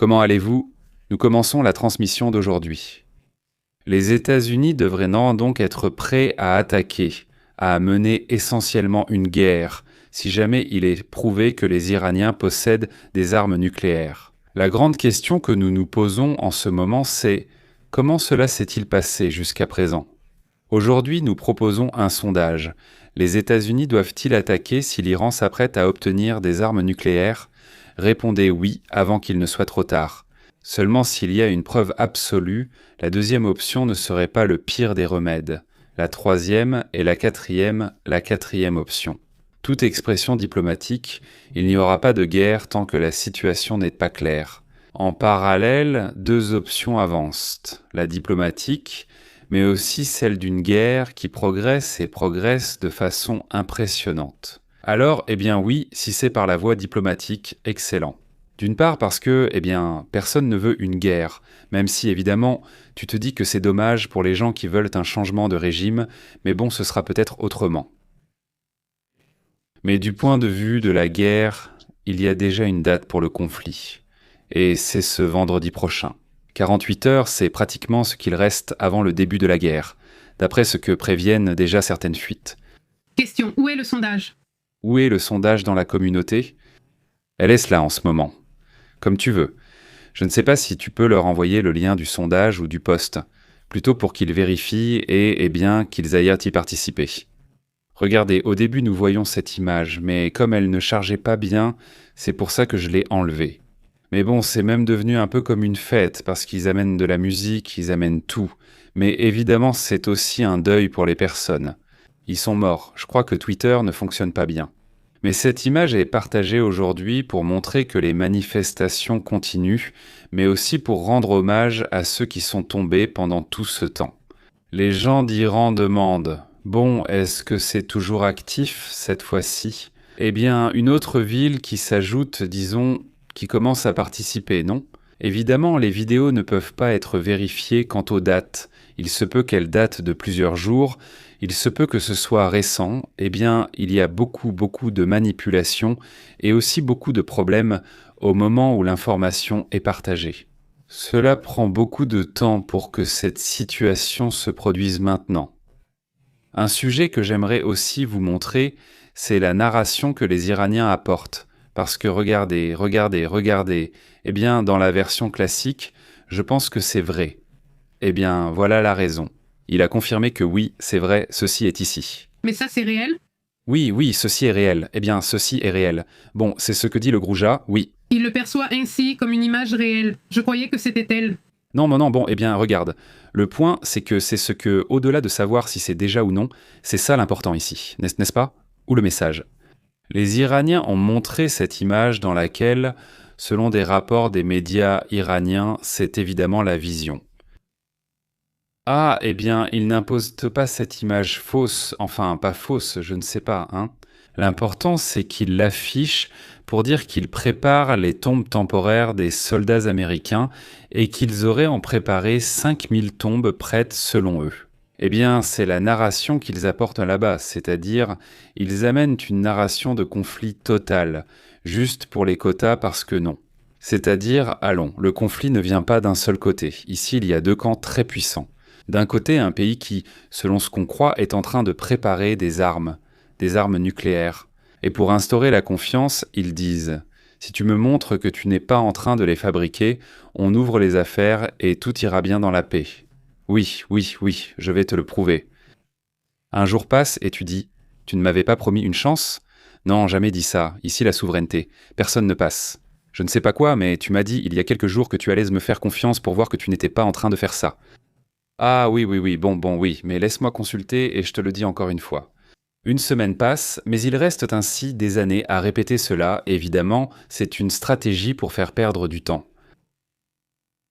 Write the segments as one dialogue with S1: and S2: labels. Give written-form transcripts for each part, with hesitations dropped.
S1: Comment allez-vous? Nous commençons la transmission d'aujourd'hui. Les États-Unis devraient donc être prêts à attaquer, à mener essentiellement une guerre, si jamais il est prouvé que les Iraniens possèdent des armes nucléaires. La grande question que nous nous posons en ce moment, c'est comment cela s'est-il passé jusqu'à présent? Aujourd'hui, nous proposons un sondage. Les États-Unis doivent-ils attaquer si l'Iran s'apprête à obtenir des armes nucléaires? Répondez oui avant qu'il ne soit trop tard. Seulement s'il y a une preuve absolue, la deuxième option ne serait pas le pire des remèdes. La troisième et la quatrième option. Toute expression diplomatique, il n'y aura pas de guerre tant que la situation n'est pas claire. En parallèle, deux options avancent. La diplomatique, mais aussi celle d'une guerre qui progresse et progresse de façon impressionnante. Alors, oui, si c'est par la voie diplomatique, excellent. D'une part parce que, personne ne veut une guerre, même si évidemment, tu te dis que c'est dommage pour les gens qui veulent un changement de régime, mais bon, ce sera peut-être autrement. Mais du point de vue de la guerre, il y a déjà une date pour le conflit, et c'est ce vendredi prochain. 48 heures, c'est pratiquement ce qu'il reste avant le début de la guerre, d'après ce que préviennent déjà certaines fuites.
S2: Question, où est le sondage?
S1: Où est le sondage dans la communauté? Elle est là en ce moment. Comme tu veux. Je ne sais pas si tu peux leur envoyer le lien du sondage ou du post, plutôt pour qu'ils vérifient et, qu'ils aillent y participer. Regardez, au début nous voyons cette image, mais comme elle ne chargeait pas bien, c'est pour ça que je l'ai enlevée. Mais bon, c'est même devenu un peu comme une fête, parce qu'ils amènent de la musique, ils amènent tout. Mais évidemment, c'est aussi un deuil pour les personnes. Ils sont morts, je crois que Twitter ne fonctionne pas bien. Mais cette image est partagée aujourd'hui pour montrer que les manifestations continuent, mais aussi pour rendre hommage à ceux qui sont tombés pendant tout ce temps. Les gens d'Iran demandent « Bon, est-ce que c'est toujours actif cette fois-ci ?» Une autre ville qui s'ajoute, disons, qui commence à participer, non? Évidemment, les vidéos ne peuvent pas être vérifiées quant aux dates. Il se peut qu'elles datent de plusieurs jours, il se peut que ce soit récent, il y a beaucoup de manipulations et aussi beaucoup de problèmes au moment où l'information est partagée. Cela prend beaucoup de temps pour que cette situation se produise maintenant. Un sujet que j'aimerais aussi vous montrer, c'est la narration que les Iraniens apportent. Parce que regardez, dans la version classique, je pense que c'est vrai. Voilà la raison. Il a confirmé que oui, c'est vrai, ceci est ici.
S2: Mais ça, c'est réel?
S1: Oui, ceci est réel. Ceci est réel. Bon, c'est ce que dit le Grouja, oui.
S2: Il le perçoit ainsi, comme une image réelle. Je croyais que c'était elle.
S1: Non, regarde. Le point, c'est que c'est ce que, au-delà de savoir si c'est déjà ou non, c'est ça l'important ici, n'est-ce pas? Ou le message. Les Iraniens ont montré cette image dans laquelle, selon des rapports des médias iraniens, c'est évidemment la vision. Ah, ils n'imposent pas cette image fausse, enfin pas fausse, je ne sais pas, hein. L'important, c'est qu'ils l'affichent pour dire qu'ils préparent les tombes temporaires des soldats américains et qu'ils auraient en préparé 5000 tombes prêtes selon eux. C'est la narration qu'ils apportent là-bas, c'est-à-dire, ils amènent une narration de conflit total, juste pour les quotas parce que non. C'est-à-dire, allons, le conflit ne vient pas d'un seul côté. Ici, il y a deux camps très puissants. D'un côté, un pays qui, selon ce qu'on croit, est en train de préparer des armes nucléaires. Et pour instaurer la confiance, ils disent « Si tu me montres que tu n'es pas en train de les fabriquer, on ouvre les affaires et tout ira bien dans la paix. » Oui, je vais te le prouver. Un jour passe et tu dis « Tu ne m'avais pas promis une chance ?» Non, jamais dit ça. Ici, la souveraineté. Personne ne passe. Je ne sais pas quoi, mais tu m'as dit il y a quelques jours que tu allais me faire confiance pour voir que tu n'étais pas en train de faire ça. Ah oui, oui, mais laisse-moi consulter et je te le dis encore une fois. Une semaine passe, mais il reste ainsi des années à répéter cela. Évidemment, c'est une stratégie pour faire perdre du temps.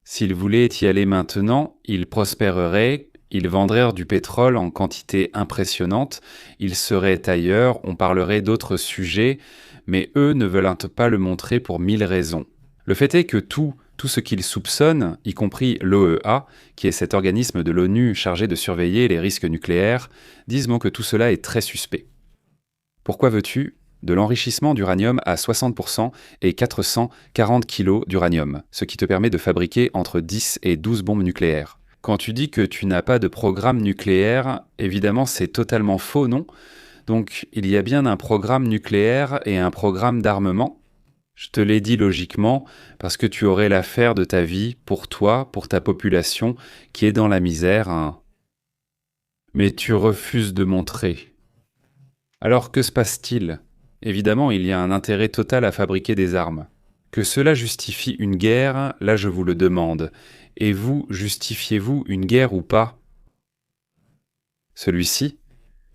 S1: S'ils voulaient y aller maintenant, ils prospéreraient, ils vendraient du pétrole en quantité impressionnante, ils seraient ailleurs, on parlerait d'autres sujets, mais eux ne veulent pas le montrer pour 1000 raisons. Le fait est que tout ce qu'ils soupçonnent, y compris l'OEA, qui est cet organisme de l'ONU chargé de surveiller les risques nucléaires, disent que tout cela est très suspect. Pourquoi veux-tu? de l'enrichissement d'uranium à 60% et 440 kg d'uranium, ce qui te permet de fabriquer entre 10 et 12 bombes nucléaires. Quand tu dis que tu n'as pas de programme nucléaire, évidemment c'est totalement faux, non ? Donc il y a bien un programme nucléaire et un programme d'armement. Je te l'ai dit logiquement, parce que tu aurais l'affaire de ta vie, pour toi, pour ta population, qui est dans la misère, hein. Mais tu refuses de montrer. Alors que se passe-t-il ? Évidemment, il y a un intérêt total à fabriquer des armes. Que cela justifie une guerre, là je vous le demande. Et vous, justifiez-vous une guerre ou pas ? Celui-ci ?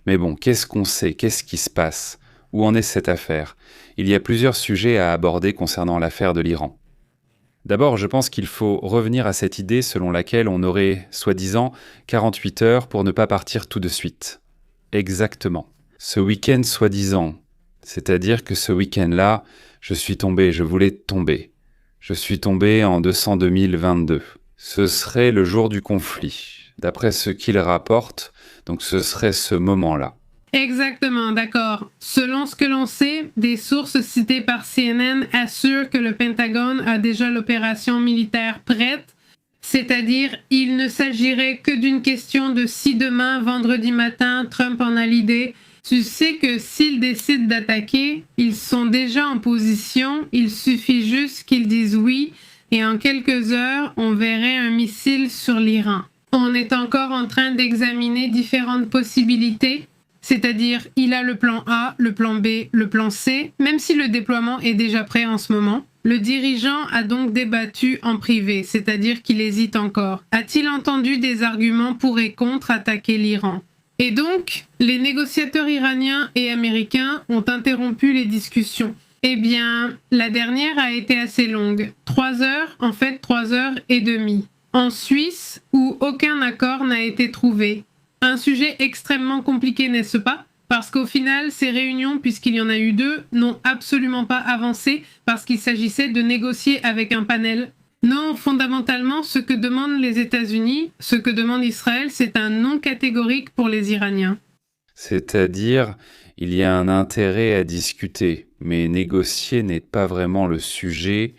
S1: Mais bon, qu'est-ce qu'on sait ? Qu'est-ce qui se passe ? Où en est cette affaire ? Il y a plusieurs sujets à aborder concernant l'affaire de l'Iran. D'abord, je pense qu'il faut revenir à cette idée selon laquelle on aurait, soi-disant, 48 heures pour ne pas partir tout de suite. Exactement. Ce week-end soi-disant, c'est-à-dire que ce week-end-là, je voulais tomber. Je suis tombé en 2022. Ce serait le jour du conflit. D'après ce qu'il rapporte, donc ce serait ce moment-là.
S2: Exactement, d'accord. Selon ce que l'on sait, des sources citées par CNN assurent que le Pentagone a déjà l'opération militaire prête, c'est-à-dire il ne s'agirait que d'une question de si demain, vendredi matin, Trump en a l'idée. Tu sais que s'ils décident d'attaquer, ils sont déjà en position, il suffit juste qu'ils disent oui, et en quelques heures, on verrait un missile sur l'Iran. On est encore en train d'examiner différentes possibilités, c'est-à-dire il a le plan A, le plan B, le plan C, même si le déploiement est déjà prêt en ce moment. Le dirigeant a donc débattu en privé, c'est-à-dire qu'il hésite encore. A-t-il entendu des arguments pour et contre attaquer l'Iran ? Et donc, les négociateurs iraniens et américains ont interrompu les discussions. Eh bien, la dernière a été assez longue. 3 heures, en fait 3 heures et demie. En Suisse, où aucun accord n'a été trouvé. Un sujet extrêmement compliqué, n'est-ce pas ? Parce qu'au final, ces réunions, puisqu'il y en a eu 2, n'ont absolument pas avancé parce qu'il s'agissait de négocier avec un panel. Non, fondamentalement, ce que demandent les États-Unis, ce que demande Israël, c'est un non catégorique pour les Iraniens.
S1: C'est-à-dire, il y a un intérêt à discuter, mais négocier n'est pas vraiment le sujet.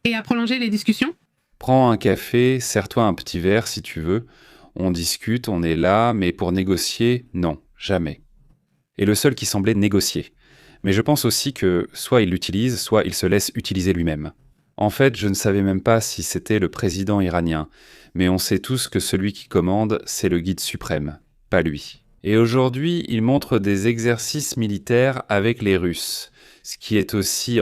S2: Et à prolonger les discussions ?
S1: Prends un café, sers-toi un petit verre si tu veux. On discute, on est là, mais pour négocier, non, jamais. Et le seul qui semblait négocier. Mais je pense aussi que soit il l'utilise, soit il se laisse utiliser lui-même. En fait, je ne savais même pas si c'était le président iranien, mais on sait tous que celui qui commande, c'est le guide suprême, pas lui. Et aujourd'hui, il montre des exercices militaires avec les Russes, ce qui est aussi,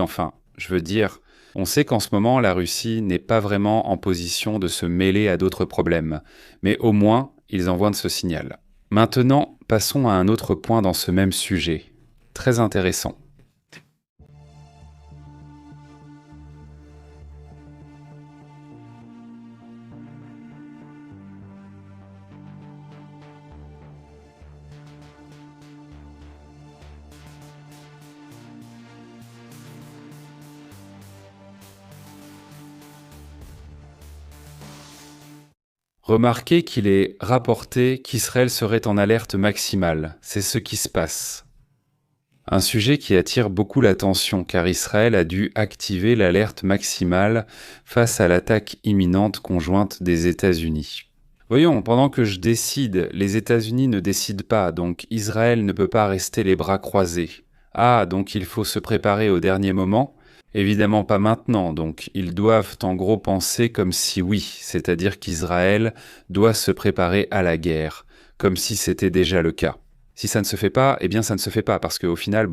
S1: on sait qu'en ce moment, la Russie n'est pas vraiment en position de se mêler à d'autres problèmes, mais au moins, ils envoient ce signal. Maintenant, passons à un autre point dans ce même sujet, très intéressant. Remarquez qu'il est rapporté qu'Israël serait en alerte maximale. C'est ce qui se passe. Un sujet qui attire beaucoup l'attention car Israël a dû activer l'alerte maximale face à l'attaque imminente conjointe des États-Unis. Voyons, pendant que je décide, les États-Unis ne décident pas, donc Israël ne peut pas rester les bras croisés. Ah, donc il faut se préparer au dernier moment ? Évidemment pas maintenant, donc ils doivent en gros penser comme si oui, c'est-à-dire qu'Israël doit se préparer à la guerre, comme si c'était déjà le cas. Si ça ne se fait pas, eh bien ça ne se fait pas, parce qu'au final,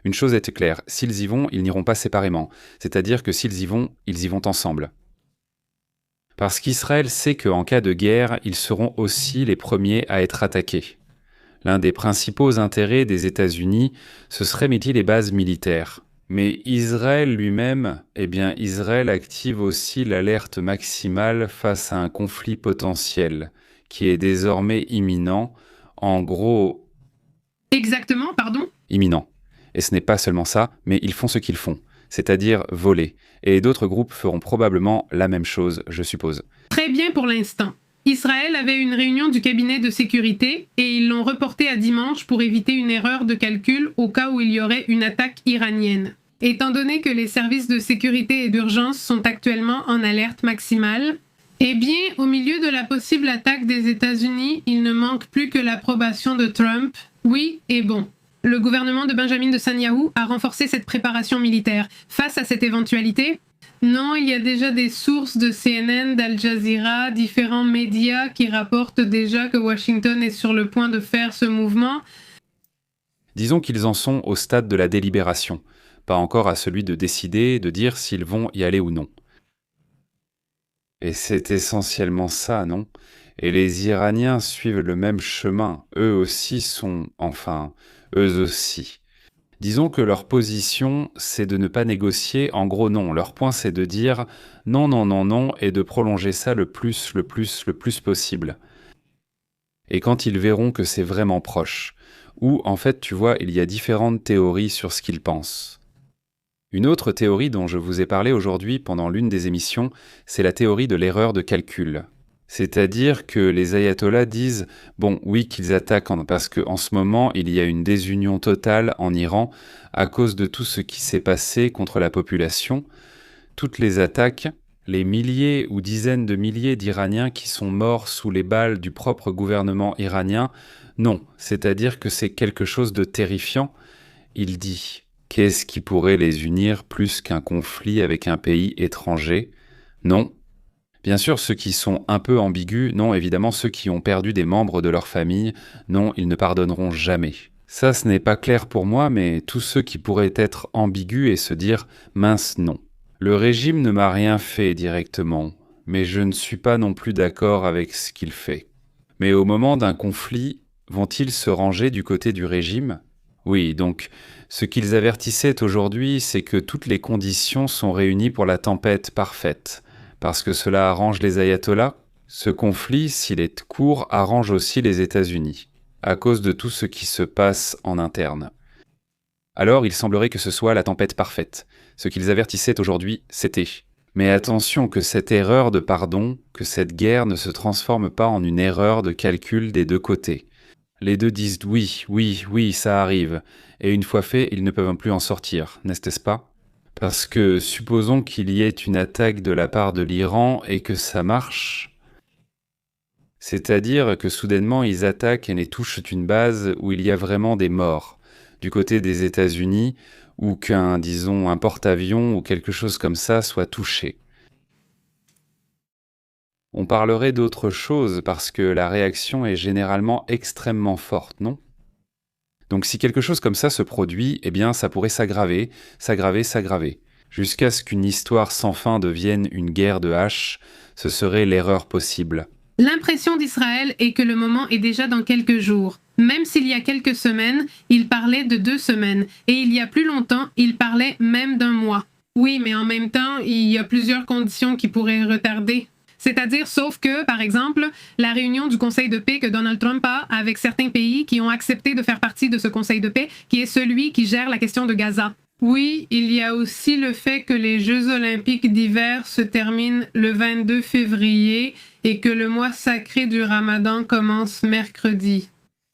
S1: une chose est claire, s'ils y vont, ils n'iront pas séparément, c'est-à-dire que s'ils y vont ensemble. Parce qu'Israël sait qu'en cas de guerre, ils seront aussi les premiers à être attaqués. L'un des principaux intérêts des États-Unis, ce serait les bases militaires. Mais Israël lui-même, Israël active aussi l'alerte maximale face à un conflit potentiel, qui est désormais imminent, en gros...
S2: Exactement, pardon ?
S1: Imminent. Et ce n'est pas seulement ça, mais ils font ce qu'ils font, c'est-à-dire voler. Et d'autres groupes feront probablement la même chose, je suppose.
S2: Très bien pour l'instant. Israël avait une réunion du cabinet de sécurité et ils l'ont reportée à dimanche pour éviter une erreur de calcul au cas où il y aurait une attaque iranienne. Étant donné que les services de sécurité et d'urgence sont actuellement en alerte maximale, eh bien, au milieu de la possible attaque des États-Unis, il ne manque plus que l'approbation de Trump. Oui et bon. Le gouvernement de Benjamin Netanyahu a renforcé cette préparation militaire. Face à cette éventualité, non, il y a déjà des sources de CNN, d'Al Jazeera, différents médias qui rapportent déjà que Washington est sur le point de faire ce mouvement.
S1: Disons qu'ils en sont au stade de la délibération, pas encore à celui de décider, de dire s'ils vont y aller ou non. Et c'est essentiellement ça, non? Et les Iraniens suivent le même chemin. Eux aussi sont... Enfin, eux aussi. Disons que leur position, c'est de ne pas négocier. En gros, non. Leur point, c'est de dire non, non, non, non, et de prolonger ça le plus possible. Et quand ils verront que c'est vraiment proche, ou en fait, tu vois, il y a différentes théories sur ce qu'ils pensent. Une autre théorie dont je vous ai parlé aujourd'hui pendant l'une des émissions, c'est la théorie de l'erreur de calcul. C'est-à-dire que les ayatollahs disent, bon, oui, qu'ils attaquent parce qu'en ce moment, il y a une désunion totale en Iran à cause de tout ce qui s'est passé contre la population. Toutes les attaques, les milliers ou dizaines de milliers d'Iraniens qui sont morts sous les balles du propre gouvernement iranien, non, c'est-à-dire que c'est quelque chose de terrifiant. Il dit... Qu'est-ce qui pourrait les unir plus qu'un conflit avec un pays étranger? Non. Bien sûr, ceux qui sont un peu ambigus, non, évidemment, ceux qui ont perdu des membres de leur famille, non, ils ne pardonneront jamais. Ça, ce n'est pas clair pour moi, mais tous ceux qui pourraient être ambigus et se dire « mince, non ». Le régime ne m'a rien fait directement, mais je ne suis pas non plus d'accord avec ce qu'il fait. Mais au moment d'un conflit, vont-ils se ranger du côté du régime? Oui, donc, ce qu'ils avertissaient aujourd'hui, c'est que toutes les conditions sont réunies pour la tempête parfaite. Parce que cela arrange les ayatollahs, ce conflit, s'il est court, arrange aussi les États-Unis, à cause de tout ce qui se passe en interne. Alors, il semblerait que ce soit la tempête parfaite. Ce qu'ils avertissaient aujourd'hui, c'était « Mais attention que cette erreur de pardon, que cette guerre ne se transforme pas en une erreur de calcul des deux côtés. » Les deux disent « oui, oui, oui, ça arrive », et une fois fait, ils ne peuvent plus en sortir, n'est-ce pas? Parce que supposons qu'il y ait une attaque de la part de l'Iran et que ça marche. C'est-à-dire que soudainement ils attaquent et les touchent une base où il y a vraiment des morts, du côté des États-Unis, ou qu'un porte-avions ou quelque chose comme ça soit touché. On parlerait d'autre chose parce que la réaction est généralement extrêmement forte, non? Donc si quelque chose comme ça se produit, eh bien ça pourrait s'aggraver, jusqu'à ce qu'une histoire sans fin devienne une guerre de haches, ce serait l'erreur possible.
S2: L'impression d'Israël est que le moment est déjà dans quelques jours. Même s'il y a quelques semaines, il parlait de 2 semaines, et il y a plus longtemps, il parlait même d'1 mois. Oui, mais en même temps, il y a plusieurs conditions qui pourraient retarder. C'est-à-dire, sauf que, par exemple, la réunion du Conseil de paix que Donald Trump a avec certains pays qui ont accepté de faire partie de ce Conseil de paix, qui est celui qui gère la question de Gaza. Oui, il y a aussi le fait que les Jeux olympiques d'hiver se terminent le 22 février et que le mois sacré du Ramadan commence mercredi.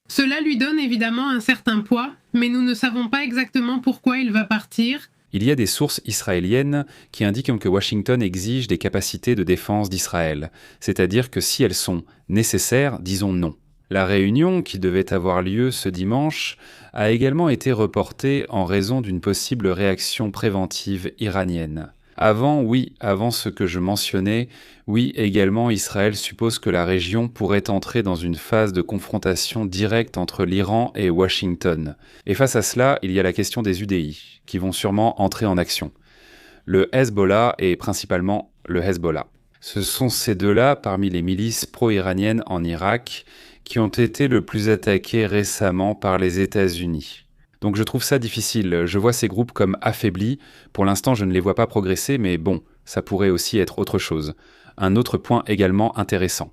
S2: Cela lui donne évidemment un certain poids, mais nous ne savons pas exactement pourquoi il va partir.
S1: Il y a des sources israéliennes qui indiquent que Washington exige des capacités de défense d'Israël, c'est-à-dire que si elles sont nécessaires, disons non. La réunion, qui devait avoir lieu ce dimanche, a également été reportée en raison d'une possible réaction préventive iranienne. Avant ce que je mentionnais, oui, également Israël suppose que la région pourrait entrer dans une phase de confrontation directe entre l'Iran et Washington. Et face à cela, il y a la question des UDI, qui vont sûrement entrer en action. Le Hezbollah et principalement le Hezbollah. Ce sont ces deux-là, parmi les milices pro-iraniennes en Irak, qui ont été le plus attaqués récemment par les États-Unis. Donc je trouve ça difficile, je vois ces groupes comme affaiblis, pour l'instant je ne les vois pas progresser, mais bon, ça pourrait aussi être autre chose. Un autre point également intéressant.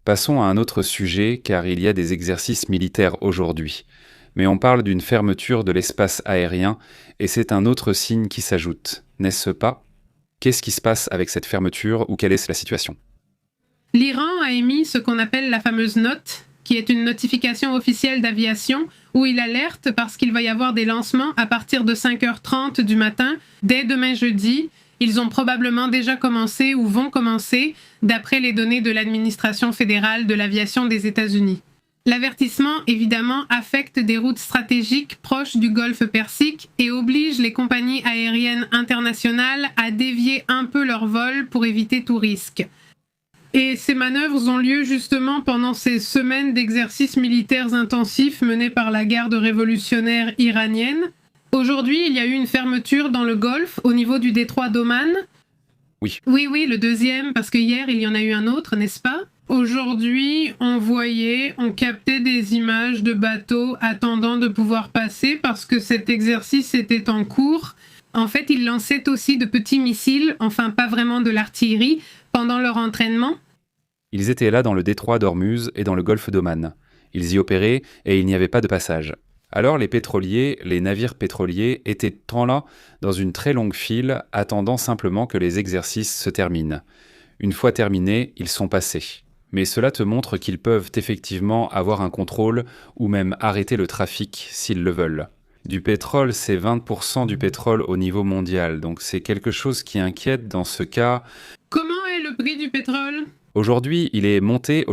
S1: Passons à un autre sujet, car il y a des exercices militaires aujourd'hui. Mais on parle d'une fermeture de l'espace aérien, et c'est un autre signe qui s'ajoute, n'est-ce pas? Qu'est-ce qui se passe avec cette fermeture, ou quelle est la situation?
S2: L'Iran a émis ce qu'on appelle la fameuse note, qui est une notification officielle d'aviation où il alerte parce qu'il va y avoir des lancements à partir de 5h30 du matin, dès demain jeudi. Ils ont probablement déjà commencé ou vont commencer, d'après les données de l'administration fédérale de l'aviation des États-Unis. L'avertissement, évidemment, affecte des routes stratégiques proches du golfe Persique et oblige les compagnies aériennes internationales à dévier un peu leur vol pour éviter tout risque. Et ces manœuvres ont lieu justement pendant ces semaines d'exercices militaires intensifs menés par la garde révolutionnaire iranienne. Aujourd'hui, il y a eu une fermeture dans le Golfe au niveau du détroit d'Oman.
S1: Oui.
S2: Oui, le deuxième, parce que hier, il y en a eu un autre, n'est-ce pas? Aujourd'hui, on captait des images de bateaux attendant de pouvoir passer parce que cet exercice était en cours. En fait, ils lançaient aussi de petits missiles, enfin pas vraiment de l'artillerie, pendant leur entraînement.
S1: Ils étaient là dans le détroit d'Ormuz et dans le golfe d'Oman. Ils y opéraient et il n'y avait pas de passage. Alors les pétroliers, les navires pétroliers étaient tant là dans une très longue file, attendant simplement que les exercices se terminent. Une fois terminés, ils sont passés. Mais cela te montre qu'ils peuvent effectivement avoir un contrôle ou même arrêter le trafic s'ils le veulent. Du pétrole, c'est 20% du pétrole au niveau mondial, donc c'est quelque chose qui inquiète dans ce cas.
S2: Comment est le prix du pétrole ?
S1: Aujourd'hui, il est monté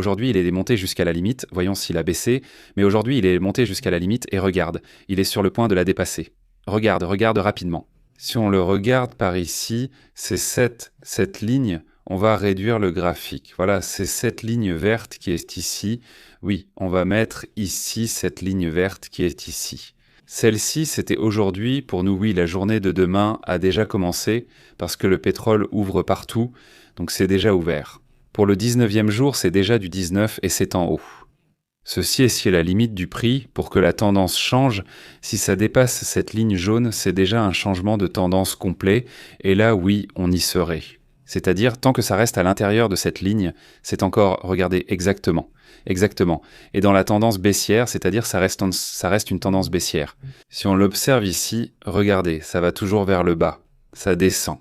S1: jusqu'à la limite, voyons s'il a baissé, mais aujourd'hui, il est monté jusqu'à la limite et regarde, il est sur le point de la dépasser. Regarde rapidement. Si on le regarde par ici, c'est cette ligne, on va réduire le graphique. Voilà, c'est cette ligne verte qui est ici. Oui, on va mettre ici cette ligne verte qui est ici. Celle-ci, c'était aujourd'hui. Pour nous, oui, la journée de demain a déjà commencé parce que le pétrole ouvre partout, donc c'est déjà ouvert. Pour le 19e jour, c'est déjà du 19 et c'est en haut. Ceci est si la limite du prix, pour que la tendance change, si ça dépasse cette ligne jaune, c'est déjà un changement de tendance complet, et là, oui, on y serait. C'est-à-dire, tant que ça reste à l'intérieur de cette ligne, c'est encore, regardez, exactement. Et dans la tendance baissière, c'est-à-dire ça reste une tendance baissière. Si on l'observe ici, regardez, ça va toujours vers le bas, ça descend.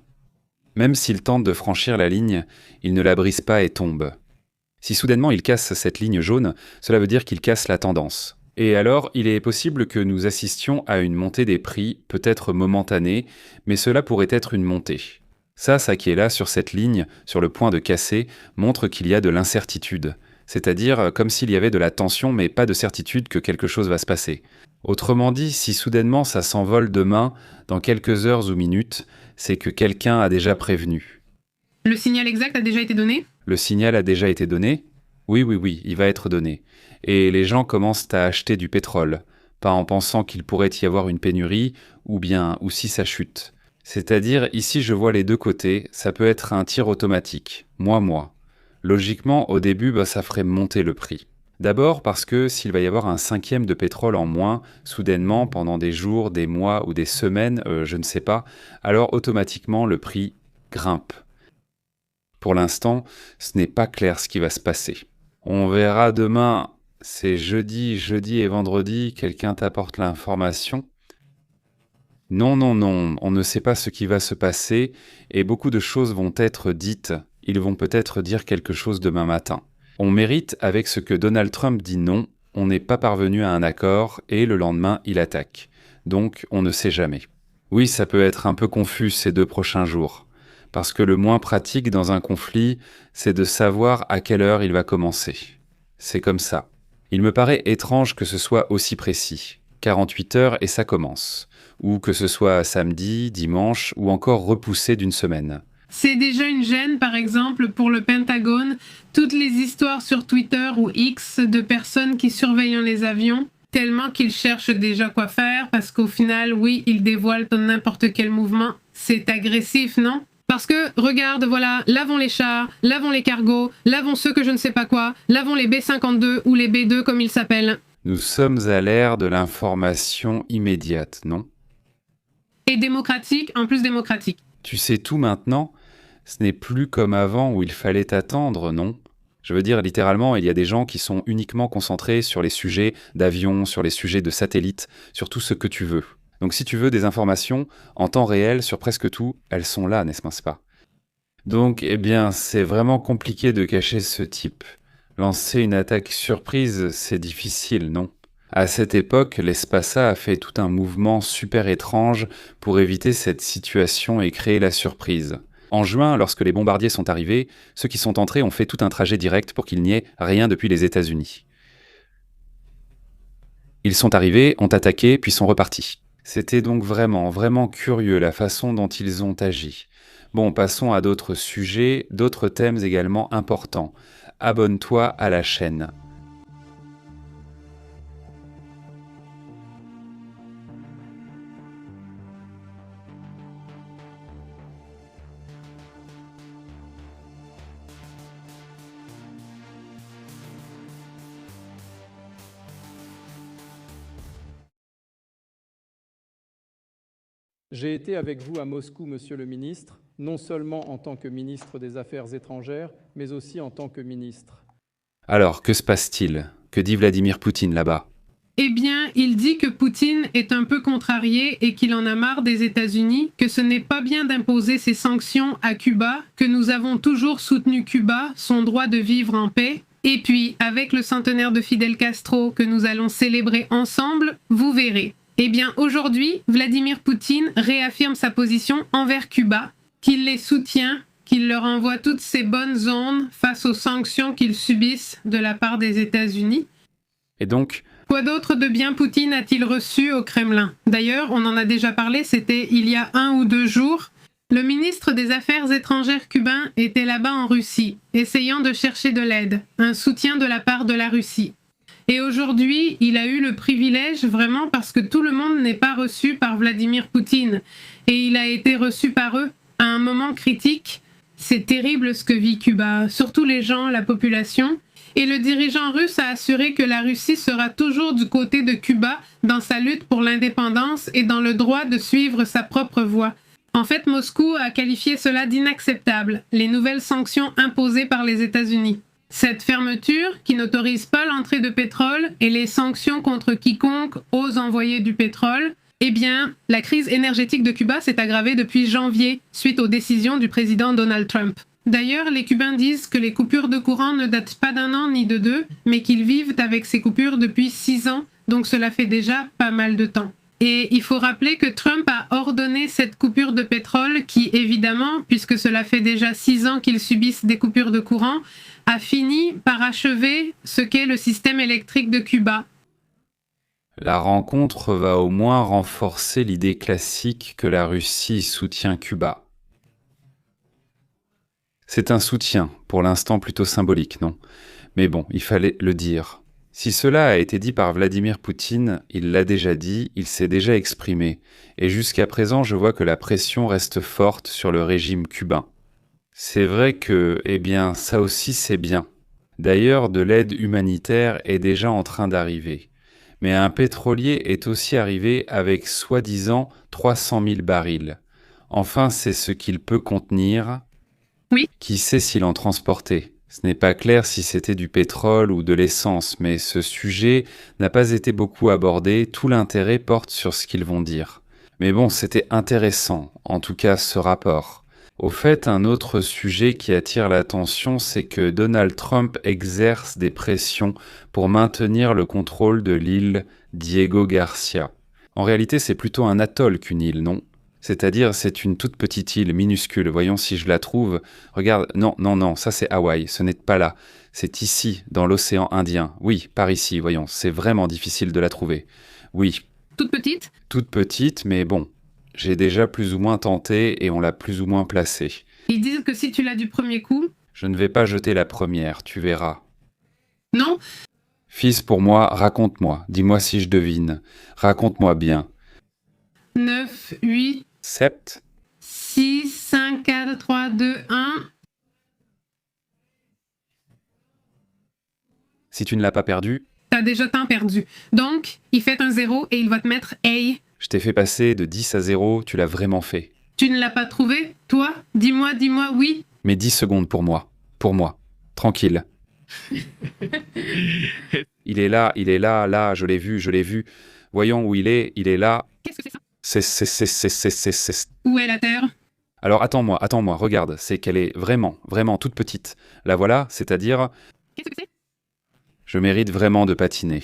S1: Même s'il tente de franchir la ligne, il ne la brise pas et tombe. Si soudainement il casse cette ligne jaune, cela veut dire qu'il casse la tendance. Et alors, il est possible que nous assistions à une montée des prix, peut-être momentanée, mais cela pourrait être une montée. Ça qui est là sur cette ligne, sur le point de casser, montre qu'il y a de l'incertitude. C'est-à-dire comme s'il y avait de la tension, mais pas de certitude que quelque chose va se passer. Autrement dit, si soudainement ça s'envole demain, dans quelques heures ou minutes, c'est que quelqu'un a déjà prévenu.
S2: Le signal exact a déjà été donné ?
S1: Le signal a déjà été donné ? Oui, il va être donné. Et les gens commencent à acheter du pétrole, pas en pensant qu'il pourrait y avoir une pénurie, ou si ça chute. C'est-à-dire, ici je vois les deux côtés, ça peut être un tir automatique, moi. Logiquement, au début, ça ferait monter le prix. D'abord parce que s'il va y avoir un 1/5 de pétrole en moins, soudainement, pendant des jours, des mois ou des semaines, je ne sais pas, alors automatiquement le prix grimpe. Pour l'instant, ce n'est pas clair ce qui va se passer. On verra demain, c'est jeudi et vendredi, quelqu'un t'apporte l'information. Non, on ne sait pas ce qui va se passer et beaucoup de choses vont être dites. Ils vont peut-être dire quelque chose demain matin. On mérite avec ce que Donald Trump dit non, on n'est pas parvenu à un accord et le lendemain il attaque. Donc on ne sait jamais. Oui, ça peut être un peu confus ces 2 prochains jours, parce que le moins pratique dans un conflit, c'est de savoir à quelle heure il va commencer. C'est comme ça. Il me paraît étrange que ce soit aussi précis. 48 heures et ça commence. Ou que ce soit samedi, dimanche, ou encore repoussé d'1 semaine.
S2: C'est déjà une gêne, par exemple, pour le Pentagone, toutes les histoires sur Twitter ou X de personnes qui surveillent les avions, tellement qu'ils cherchent déjà quoi faire, parce qu'au final, oui, ils dévoilent n'importe quel mouvement. C'est agressif, non ? Parce que, regarde, voilà, lavons les chars, lavons les cargos, lavons ceux que je ne sais pas quoi, lavons les B-52 ou les B-2 comme ils s'appellent.
S1: Nous sommes à l'ère de l'information immédiate, non ?
S2: Et démocratique, en plus démocratique.
S1: Tu sais tout maintenant ? Ce n'est plus comme avant où il fallait attendre, non ? Je veux dire, littéralement, il y a des gens qui sont uniquement concentrés sur les sujets d'avions, sur les sujets de satellites, sur tout ce que tu veux. Donc si tu veux des informations en temps réel sur presque tout, elles sont là, n'est-ce pas ? Donc, eh bien, c'est vraiment compliqué de cacher ce type. Lancer une attaque surprise, c'est difficile, non? À cette époque, l'Espasa a fait tout un mouvement super étrange pour éviter cette situation et créer la surprise. En juin, lorsque les bombardiers sont arrivés, ceux qui sont entrés ont fait tout un trajet direct pour qu'il n'y ait rien depuis les États-Unis. Ils sont arrivés, ont attaqué, puis sont repartis. C'était donc vraiment, vraiment curieux la façon dont ils ont agi. Bon, passons à d'autres sujets, d'autres thèmes également importants. Abonne-toi à la chaîne.
S3: J'ai été avec vous à Moscou, Monsieur le ministre, non seulement en tant que ministre des Affaires étrangères, mais aussi en tant que ministre.
S1: Alors, que se passe-t-il? Que dit Vladimir Poutine là-bas?
S2: Eh bien, il dit que Poutine est un peu contrarié et qu'il en a marre des États-Unis, que ce n'est pas bien d'imposer ces sanctions à Cuba, que nous avons toujours soutenu Cuba, son droit de vivre en paix. Et puis, avec le centenaire de Fidel Castro que nous allons célébrer ensemble, vous verrez. Eh bien, aujourd'hui, Vladimir Poutine réaffirme sa position envers Cuba, qu'il les soutient, qu'il leur envoie toutes ces bonnes ondes face aux sanctions qu'ils subissent de la part des États-Unis.
S1: Et donc,
S2: Quoi d'autre de bien Poutine a-t-il reçu au Kremlin? D'ailleurs, on en a déjà parlé, c'était il y a 1 ou 2 jours. Le ministre des Affaires étrangères cubain était là-bas en Russie, essayant de chercher de l'aide, un soutien de la part de la Russie. Et aujourd'hui, il a eu le privilège, vraiment parce que tout le monde n'est pas reçu par Vladimir Poutine, et il a été reçu par eux à un moment critique. C'est terrible ce que vit Cuba, surtout les gens, la population. Et le dirigeant russe a assuré que la Russie sera toujours du côté de Cuba dans sa lutte pour l'indépendance et dans le droit de suivre sa propre voie. En fait, Moscou a qualifié cela d'inacceptable, les nouvelles sanctions imposées par les États-Unis. Cette fermeture, qui n'autorise pas l'entrée de pétrole, et les sanctions contre quiconque ose envoyer du pétrole, eh bien, la crise énergétique de Cuba s'est aggravée depuis janvier, suite aux décisions du président Donald Trump. D'ailleurs, les Cubains disent que les coupures de courant ne datent pas d'1 an ni de 2, mais qu'ils vivent avec ces coupures depuis 6 ans, donc cela fait déjà pas mal de temps. Et il faut rappeler que Trump a ordonné cette coupure de pétrole qui, évidemment, puisque cela fait déjà 6 ans qu'ils subissent des coupures de courant, a fini par achever ce qu'est le système électrique de Cuba.
S1: la rencontre va au moins renforcer l'idée classique que la Russie soutient Cuba. C'est un soutien, pour l'instant plutôt symbolique, non? Mais bon, il fallait le dire. Si cela a été dit par Vladimir Poutine, il l'a déjà dit, il s'est déjà exprimé, et jusqu'à présent je vois que la pression reste forte sur le régime cubain. C'est vrai que, eh bien, ça aussi c'est bien. D'ailleurs, de l'aide humanitaire est déjà en train d'arriver. Mais un pétrolier est aussi arrivé avec soi-disant 300 000 barils. Enfin, c'est ce qu'il peut contenir.
S2: Oui.
S1: Qui sait s'il en transportait? Ce n'est pas clair si c'était du pétrole ou de l'essence, mais ce sujet n'a pas été beaucoup abordé, tout l'intérêt porte sur ce qu'ils vont dire. Mais bon, c'était intéressant, en tout cas ce rapport. Au fait, un autre sujet qui attire l'attention, c'est que Donald Trump exerce des pressions pour maintenir le contrôle de l'île Diego Garcia. En réalité, c'est plutôt un atoll qu'une île, non? C'est-à-dire, c'est une toute petite île minuscule. Voyons si je la trouve. Regarde, non, ça c'est Hawaï, ce n'est pas là. C'est ici, dans l'océan Indien. Oui, par ici, voyons, c'est vraiment difficile de la trouver. Oui.
S2: Toute petite?
S1: Toute petite, mais bon, j'ai déjà plus ou moins tenté et on l'a plus ou moins placée.
S2: Ils disent que si tu l'as du premier coup...
S1: Je ne vais pas jeter la première, tu verras.
S2: Non?
S1: Fils, pour moi, raconte-moi. Dis-moi si je devine. Raconte-moi bien.
S2: 9, 8...
S1: 7
S2: 6, 5, 4, 3, 2, 1.
S1: Si tu ne l'as pas perdu,
S2: T'as déjà tant perdu. Donc, il fait un 0 et il va te mettre Hey.
S1: je t'ai fait passer de 10 à 0, tu l'as vraiment fait.
S2: Tu ne l'as pas trouvé, toi? Dis-moi oui.
S1: Mais 10 secondes pour moi. Tranquille. Il est là, je l'ai vu. Voyons où il est là.
S2: Qu'est-ce que c'est ça?
S1: C'est.
S2: Où est la Terre?
S1: Alors attends-moi, regarde, c'est qu'elle est vraiment, vraiment toute petite. La voilà, c'est-à-dire,
S2: Qu'est-ce que c'est?
S1: je mérite vraiment de patiner.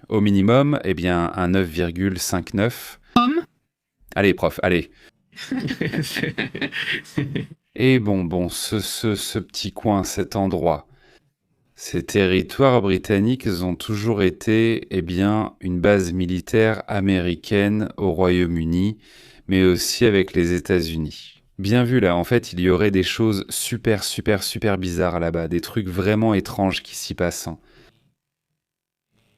S1: Au minimum, eh bien, un 9,59.
S2: Homme?
S1: Allez, prof, allez. Et bon, ce petit coin, cet endroit, ces territoires britanniques ont toujours été, eh bien, une base militaire américaine au Royaume-Uni, mais aussi avec les États-Unis. Bien vu là, en fait, il y aurait des choses super bizarres là-bas, des trucs vraiment étranges qui s'y passent.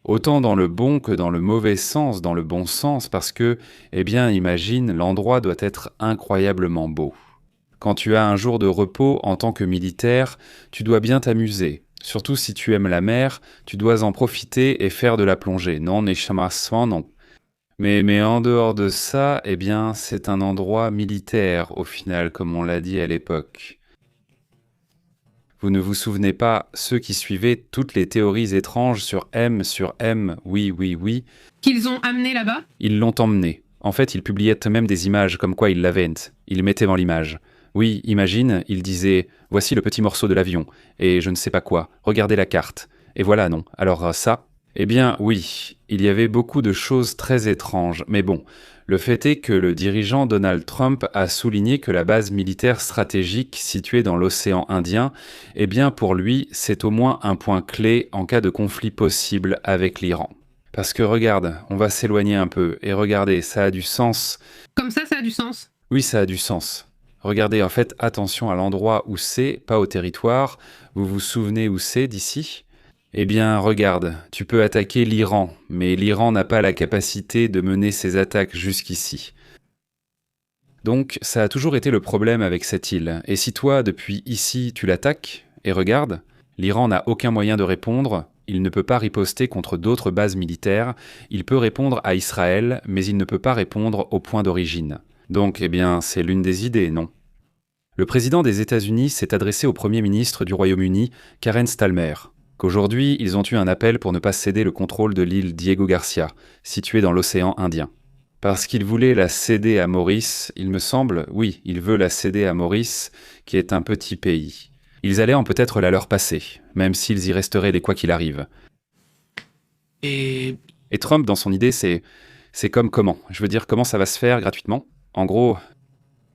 S1: Autant dans le bon que dans le mauvais sens, dans le bon sens, parce que, eh bien, imagine, l'endroit doit être incroyablement beau. Quand tu as un jour de repos en tant que militaire, tu dois bien t'amuser. Surtout si tu aimes la mer, tu dois en profiter et faire de la plongée. Non, non. Mais en dehors de ça, eh bien, c'est un endroit militaire, au final, comme on l'a dit à l'époque. Vous ne vous souvenez pas, ceux qui suivaient toutes les théories étranges sur M, oui,
S2: Qu'ils ont amené là-bas?
S1: ils l'ont emmené. En fait, ils publiaient même des images comme quoi ils l'avaient. Ils le mettaient dans l'image. Oui, imagine, ils disaient « Voici le petit morceau de l'avion » et je ne sais pas quoi, regardez la carte. Et voilà, non. Alors ça, eh bien oui, il y avait beaucoup de choses très étranges, mais bon, le fait est que le dirigeant Donald Trump a souligné que la base militaire stratégique située dans l'océan Indien, eh bien pour lui, c'est au moins un point clé en cas de conflit possible avec l'Iran. Parce que regarde, on va s'éloigner un peu, et regardez, ça a du sens.
S2: Comme ça a du sens.
S1: Oui, ça a du sens. Regardez, en fait, attention à l'endroit où c'est, pas au territoire. Vous vous souvenez où c'est d'ici ? Eh bien, regarde, tu peux attaquer l'Iran, mais l'Iran n'a pas la capacité de mener ses attaques jusqu'ici. Donc, ça a toujours été le problème avec cette île. Et si toi, depuis ici, tu l'attaques, et regarde, l'Iran n'a aucun moyen de répondre, il ne peut pas riposter contre d'autres bases militaires, il peut répondre à Israël, mais il ne peut pas répondre au point d'origine. Donc, eh bien, c'est l'une des idées, non ? Le président des États-Unis s'est adressé au Premier ministre du Royaume-Uni, Karen Stalmer, qu'aujourd'hui, ils ont eu un appel pour ne pas céder le contrôle de l'île Diego Garcia, située dans l'océan Indien. Parce qu'il voulait la céder à Maurice, il me semble, oui, il veut la céder à Maurice, qui est un petit pays. Ils allaient en peut-être la leur passer, même s'ils y resteraient les quoi qu'il arrive. Et Trump, dans son idée, c'est comme comment ? Je veux dire, comment ça va se faire gratuitement ? En gros...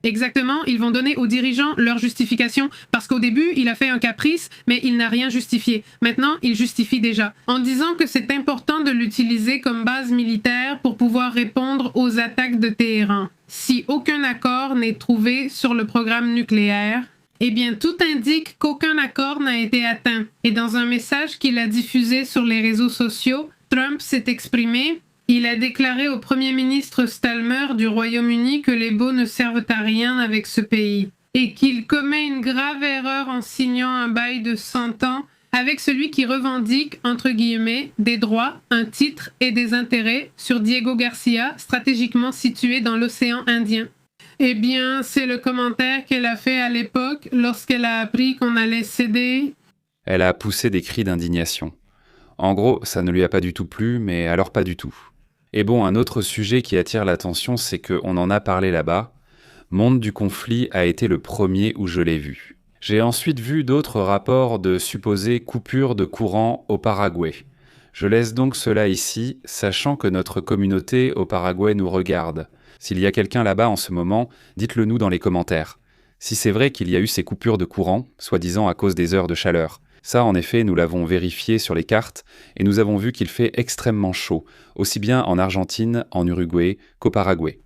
S2: Exactement, ils vont donner aux dirigeants leur justification, parce qu'au début, il a fait un caprice, mais il n'a rien justifié. Maintenant, il justifie déjà, en disant que c'est important de l'utiliser comme base militaire pour pouvoir répondre aux attaques de Téhéran. Si aucun accord n'est trouvé sur le programme nucléaire, eh bien, tout indique qu'aucun accord n'a été atteint. Et dans un message qu'il a diffusé sur les réseaux sociaux, Trump s'est exprimé. Il a déclaré au Premier ministre Stalmer du Royaume-Uni que les baux ne servent à rien avec ce pays et qu'il commet une grave erreur en signant un bail de 100 ans avec celui qui revendique, entre guillemets, des droits, un titre et des intérêts sur Diego Garcia, stratégiquement situé dans l'océan Indien. Eh bien, c'est le commentaire qu'elle a fait à l'époque lorsqu'elle a appris qu'on allait céder.
S1: Elle a poussé des cris d'indignation. En gros, ça ne lui a pas du tout plu, mais alors pas du tout. Et bon, un autre sujet qui attire l'attention, c'est qu'on en a parlé là-bas. Monde du conflit a été le premier où je l'ai vu. J'ai ensuite vu d'autres rapports de supposées coupures de courant au Paraguay. Je laisse donc cela ici, sachant que notre communauté au Paraguay nous regarde. S'il y a quelqu'un là-bas en ce moment, dites-le nous dans les commentaires. Si c'est vrai qu'il y a eu ces coupures de courant, soi-disant à cause des heures de chaleur. Ça, en effet, nous l'avons vérifié sur les cartes et nous avons vu qu'il fait extrêmement chaud, aussi bien en Argentine, en Uruguay qu'au Paraguay.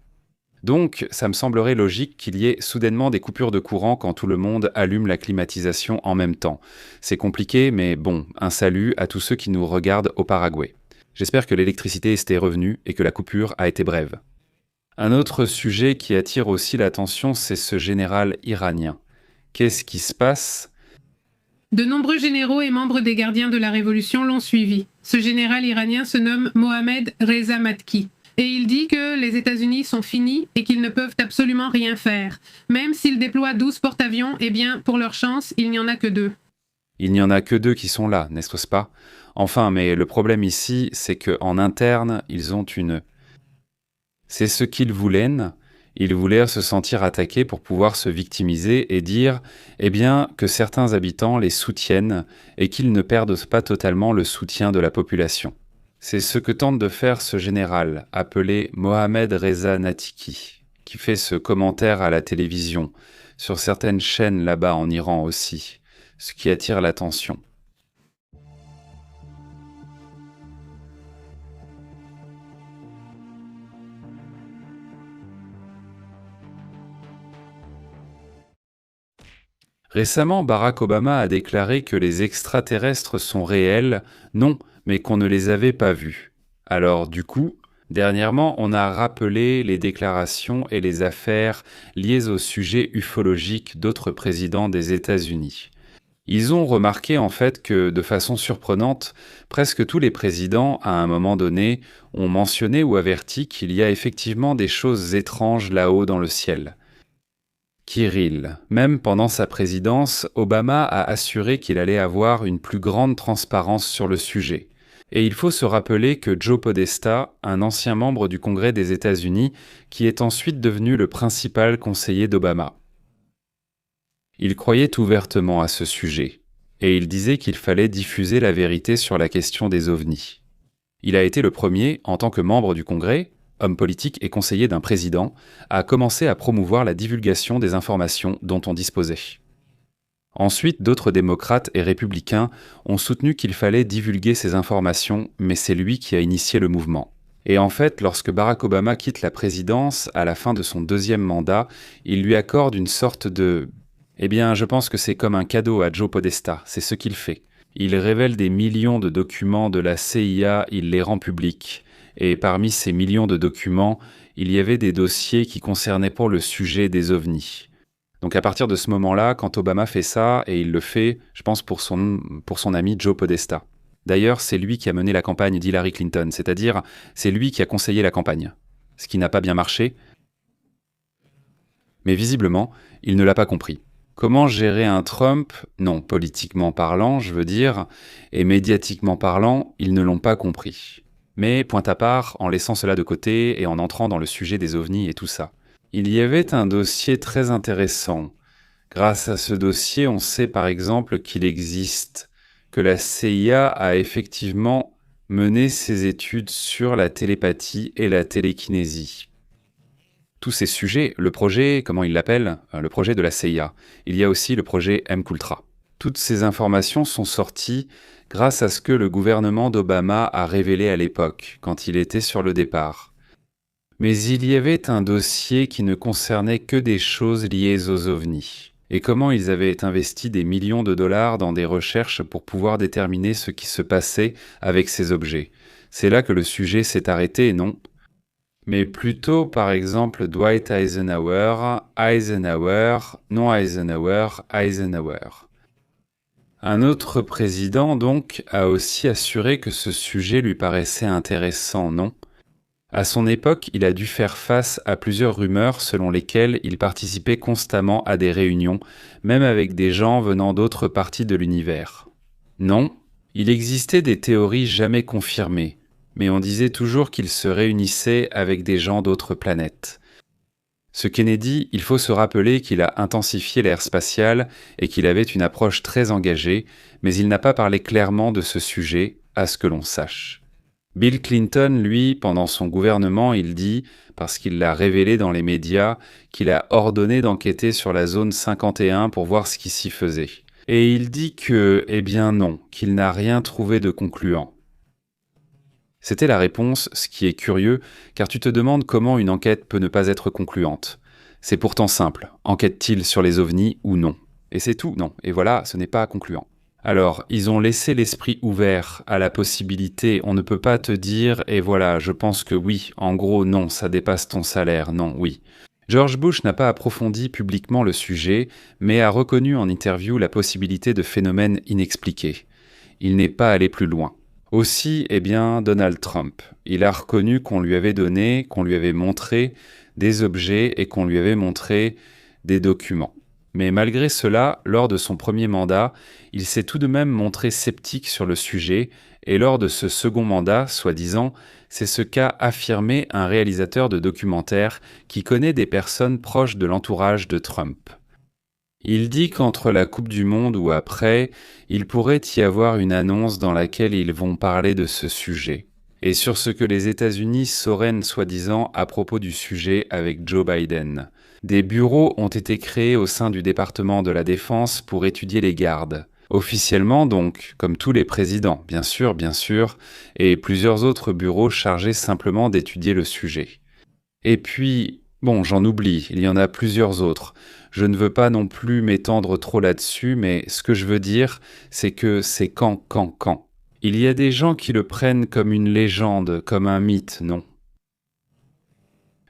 S1: Donc, ça me semblerait logique qu'il y ait soudainement des coupures de courant quand tout le monde allume la climatisation en même temps. C'est compliqué, mais bon, un salut à tous ceux qui nous regardent au Paraguay. J'espère que l'électricité est revenue et que la coupure a été brève. Un autre sujet qui attire aussi l'attention, c'est ce général iranien. Qu'est-ce qui se passe ?
S2: De nombreux généraux et membres des gardiens de la Révolution l'ont suivi. Ce général iranien se nomme Mohammad Reza Matki. Et il dit que les États-Unis sont finis et qu'ils ne peuvent absolument rien faire. Même s'ils déploient 12 porte-avions, eh bien, pour leur chance, il n'y en a que 2.
S1: Il n'y en a que 2 qui sont là, n'est-ce pas ? Enfin, mais le problème ici, c'est qu'en interne, ils ont une... C'est ce qu'ils voulaient. Ils voulaient se sentir attaqués pour pouvoir se victimiser et dire, eh bien, que certains habitants les soutiennent et qu'ils ne perdent pas totalement le soutien de la population. C'est ce que tente de faire ce général, appelé Mohamed Reza Natiki, qui fait ce commentaire à la télévision, sur certaines chaînes là-bas en Iran aussi, ce qui attire l'attention. Récemment, Barack Obama a déclaré que les extraterrestres sont réels, non, mais qu'on ne les avait pas vus. Alors du coup, dernièrement, on a rappelé les déclarations et les affaires liées au sujet ufologique d'autres présidents des États-Unis. Ils ont remarqué en fait que, de façon surprenante, presque tous les présidents, à un moment donné, ont mentionné ou averti qu'il y a effectivement des choses étranges là-haut dans le ciel. Kirill. Même pendant sa présidence, Obama a assuré qu'il allait avoir une plus grande transparence sur le sujet. Et il faut se rappeler que Joe Podesta, un ancien membre du Congrès des États-Unis, qui est ensuite devenu le principal conseiller d'Obama. Il croyait ouvertement à ce sujet, et il disait qu'il fallait diffuser la vérité sur la question des ovnis. Il a été le premier, en tant que membre du Congrès, homme politique et conseiller d'un président, a commencé à promouvoir la divulgation des informations dont on disposait. Ensuite, d'autres démocrates et républicains ont soutenu qu'il fallait divulguer ces informations, mais c'est lui qui a initié le mouvement. Et en fait, lorsque Barack Obama quitte la présidence, à la fin de son 2e mandat, il lui accorde une sorte de... Eh bien, je pense que c'est comme un cadeau à Joe Podesta, c'est ce qu'il fait. Il révèle des millions de documents de la CIA, il les rend publics. Et parmi ces millions de documents, il y avait des dossiers qui concernaient pour le sujet des ovnis. Donc à partir de ce moment-là, quand Obama fait ça, et il le fait, je pense pour son ami Joe Podesta. D'ailleurs, c'est lui qui a mené la campagne d'Hillary Clinton, c'est-à-dire c'est lui qui a conseillé la campagne. Ce qui n'a pas bien marché, mais visiblement, il ne l'a pas compris. Comment gérer un Trump, non, politiquement parlant, je veux dire, et médiatiquement parlant, ils ne l'ont pas compris. Mais, point à part, en laissant cela de côté et en entrant dans le sujet des ovnis et tout ça. Il y avait un dossier très intéressant. Grâce à ce dossier, on sait par exemple qu'il existe, que la CIA a effectivement mené ses études sur la télépathie et la télékinésie. Tous ces sujets, le projet, comment il l'appelle, le projet de la CIA. Il y a aussi le projet MKUltra. Toutes ces informations sont sorties grâce à ce que le gouvernement d'Obama a révélé à l'époque, quand il était sur le départ. Mais il y avait un dossier qui ne concernait que des choses liées aux ovnis, et comment ils avaient investi des millions de dollars dans des recherches pour pouvoir déterminer ce qui se passait avec ces objets. C'est là que le sujet s'est arrêté, non ? Mais plutôt, par exemple, Dwight Eisenhower, non Eisenhower, Eisenhower. Un autre président, donc, a aussi assuré que ce sujet lui paraissait intéressant, non ? À son époque, il a dû faire face à plusieurs rumeurs selon lesquelles il participait constamment à des réunions, même avec des gens venant d'autres parties de l'univers. Non, il existait des théories jamais confirmées, mais on disait toujours qu'il se réunissait avec des gens d'autres planètes. Ce Kennedy, il faut se rappeler qu'il a intensifié l'ère spatiale et qu'il avait une approche très engagée, mais il n'a pas parlé clairement de ce sujet, à ce que l'on sache. Bill Clinton, lui, pendant son gouvernement, il dit, parce qu'il l'a révélé dans les médias, qu'il a ordonné d'enquêter sur la zone 51 pour voir ce qui s'y faisait. Et il dit que, eh bien non, qu'il n'a rien trouvé de concluant. C'était la réponse, ce qui est curieux, car tu te demandes comment une enquête peut ne pas être concluante. C'est pourtant simple, enquête-t-il sur les ovnis ou non ? Et c'est tout, non, et voilà, ce n'est pas concluant. Alors, ils ont laissé l'esprit ouvert à la possibilité, on ne peut pas te dire, et voilà, je pense que oui, en gros, non, ça dépasse ton salaire, non, oui. George Bush n'a pas approfondi publiquement le sujet, mais a reconnu en interview la possibilité de phénomènes inexpliqués. Il n'est pas allé plus loin. Aussi, eh bien, Donald Trump. Il a reconnu qu'on lui avait donné, qu'on lui avait montré des objets et qu'on lui avait montré des documents. Mais malgré cela, lors de son premier mandat, il s'est tout de même montré sceptique sur le sujet, et lors de ce second mandat, soi-disant, c'est ce qu'a affirmé un réalisateur de documentaires qui connaît des personnes proches de l'entourage de Trump. Il dit qu'entre la Coupe du Monde ou après, il pourrait y avoir une annonce dans laquelle ils vont parler de ce sujet, et sur ce que les États-Unis sauraient soi-disant à propos du sujet avec Joe Biden. Des bureaux ont été créés au sein du département de la Défense pour étudier les gardes. Officiellement donc, comme tous les présidents, bien sûr, et plusieurs autres bureaux chargés simplement d'étudier le sujet. Et puis, bon, j'en oublie, il y en a plusieurs autres. Je ne veux pas non plus m'étendre trop là-dessus, mais ce que je veux dire, c'est que c'est quand. Il y a des gens qui le prennent comme une légende, comme un mythe, non?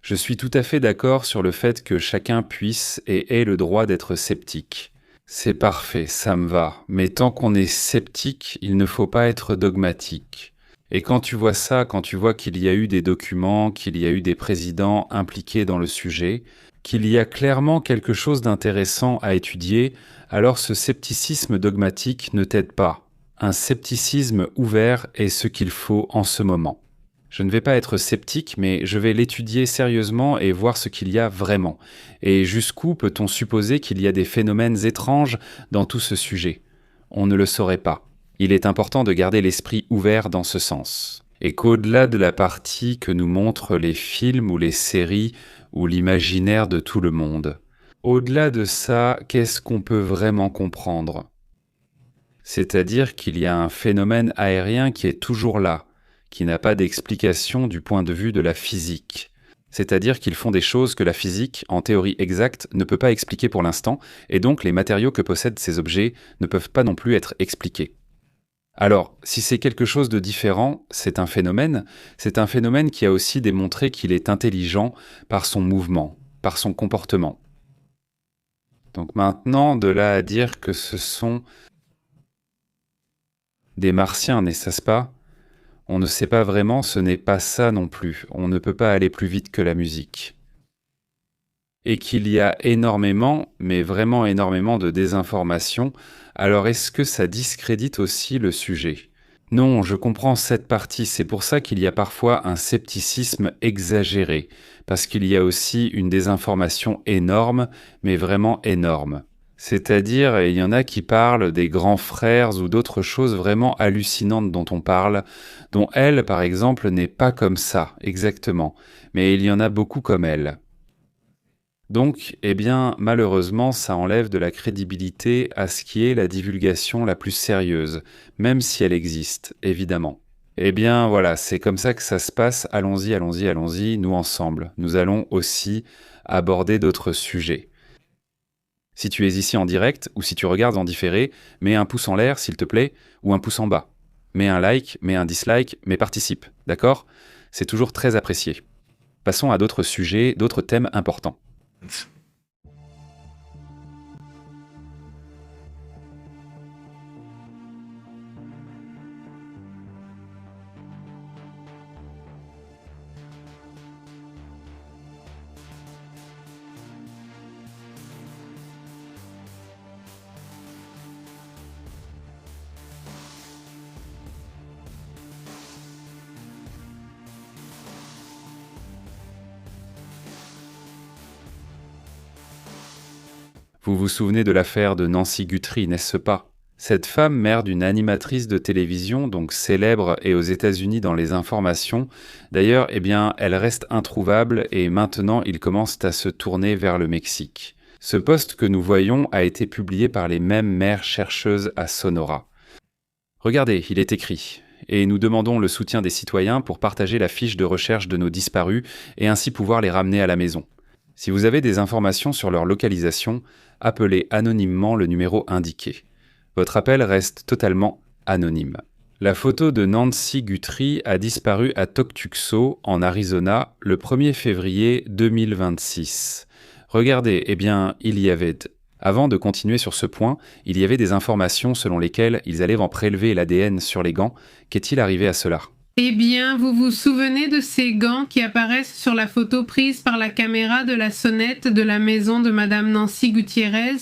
S1: Je suis tout à fait d'accord sur le fait que chacun puisse et ait le droit d'être sceptique. C'est parfait, ça me va, mais tant qu'on est sceptique, il ne faut pas être dogmatique. Et quand tu vois ça, quand tu vois qu'il y a eu des documents, qu'il y a eu des présidents impliqués dans le sujet, qu'il y a clairement quelque chose d'intéressant à étudier, alors ce scepticisme dogmatique ne t'aide pas. Un scepticisme ouvert est ce qu'il faut en ce moment. Je ne vais pas être sceptique, mais je vais l'étudier sérieusement et voir ce qu'il y a vraiment. Et jusqu'où peut-on supposer qu'il y a des phénomènes étranges dans tout ce sujet? On ne le saurait pas. Il est important de garder l'esprit ouvert dans ce sens. Et qu'au-delà de la partie que nous montrent les films ou les séries ou l'imaginaire de tout le monde, au-delà de ça, qu'est-ce qu'on peut vraiment comprendre? C'est-à-dire qu'il y a un phénomène aérien qui est toujours là, qui n'a pas d'explication du point de vue de la physique. C'est-à-dire qu'ils font des choses que la physique, en théorie exacte, ne peut pas expliquer pour l'instant, et donc les matériaux que possèdent ces objets ne peuvent pas non plus être expliqués. Alors, si c'est quelque chose de différent, c'est un phénomène qui a aussi démontré qu'il est intelligent par son mouvement, par son comportement. Donc maintenant, de là à dire que ce sont des martiens, n'est-ce pas ? On ne sait pas vraiment, ce n'est pas ça non plus. On ne peut pas aller plus vite que la musique. Et qu'il y a énormément, mais vraiment énormément de désinformation, alors est-ce que ça discrédite aussi le sujet? Non, je comprends cette partie, c'est pour ça qu'il y a parfois un scepticisme exagéré, parce qu'il y a aussi une désinformation énorme, mais vraiment énorme. C'est-à-dire, il y en a qui parlent des grands frères ou d'autres choses vraiment hallucinantes dont on parle, dont elle, par exemple, n'est pas comme ça, exactement, mais il y en a beaucoup comme elle. Donc, malheureusement, ça enlève de la crédibilité à ce qui est la divulgation la plus sérieuse, même si elle existe, évidemment. Voilà, c'est comme ça que ça se passe, allons-y, nous ensemble. Nous allons aussi aborder d'autres sujets. Si tu es ici en direct, ou si tu regardes en différé, mets un pouce en l'air, s'il te plaît, ou un pouce en bas. Mets un like, mets un dislike, mais participe, d'accord? C'est toujours très apprécié. Passons à d'autres sujets, d'autres thèmes importants. Vous vous souvenez de l'affaire de Nancy Guthrie, n'est-ce pas? Cette femme, mère d'une animatrice de télévision, donc célèbre et aux États-Unis dans les informations, d'ailleurs, elle reste introuvable et maintenant il commence à se tourner vers le Mexique. Ce post que nous voyons a été publié par les mêmes mères chercheuses à Sonora. Regardez, il est écrit. Et nous demandons le soutien des citoyens pour partager la fiche de recherche de nos disparus et ainsi pouvoir les ramener à la maison. Si vous avez des informations sur leur localisation, appelez anonymement le numéro indiqué. Votre appel reste totalement anonyme. La photo de Nancy Guthrie a disparu à Toktukso, en Arizona, le 1er février 2026. Regardez, il y avait... Avant de continuer sur ce point, il y avait des informations selon lesquelles ils allaient en prélever l'ADN sur les gants. Qu'est-il arrivé à cela?
S2: Eh bien, vous vous souvenez de ces gants qui apparaissent sur la photo prise par la caméra de la sonnette de la maison de Madame Nancy Gutiérrez?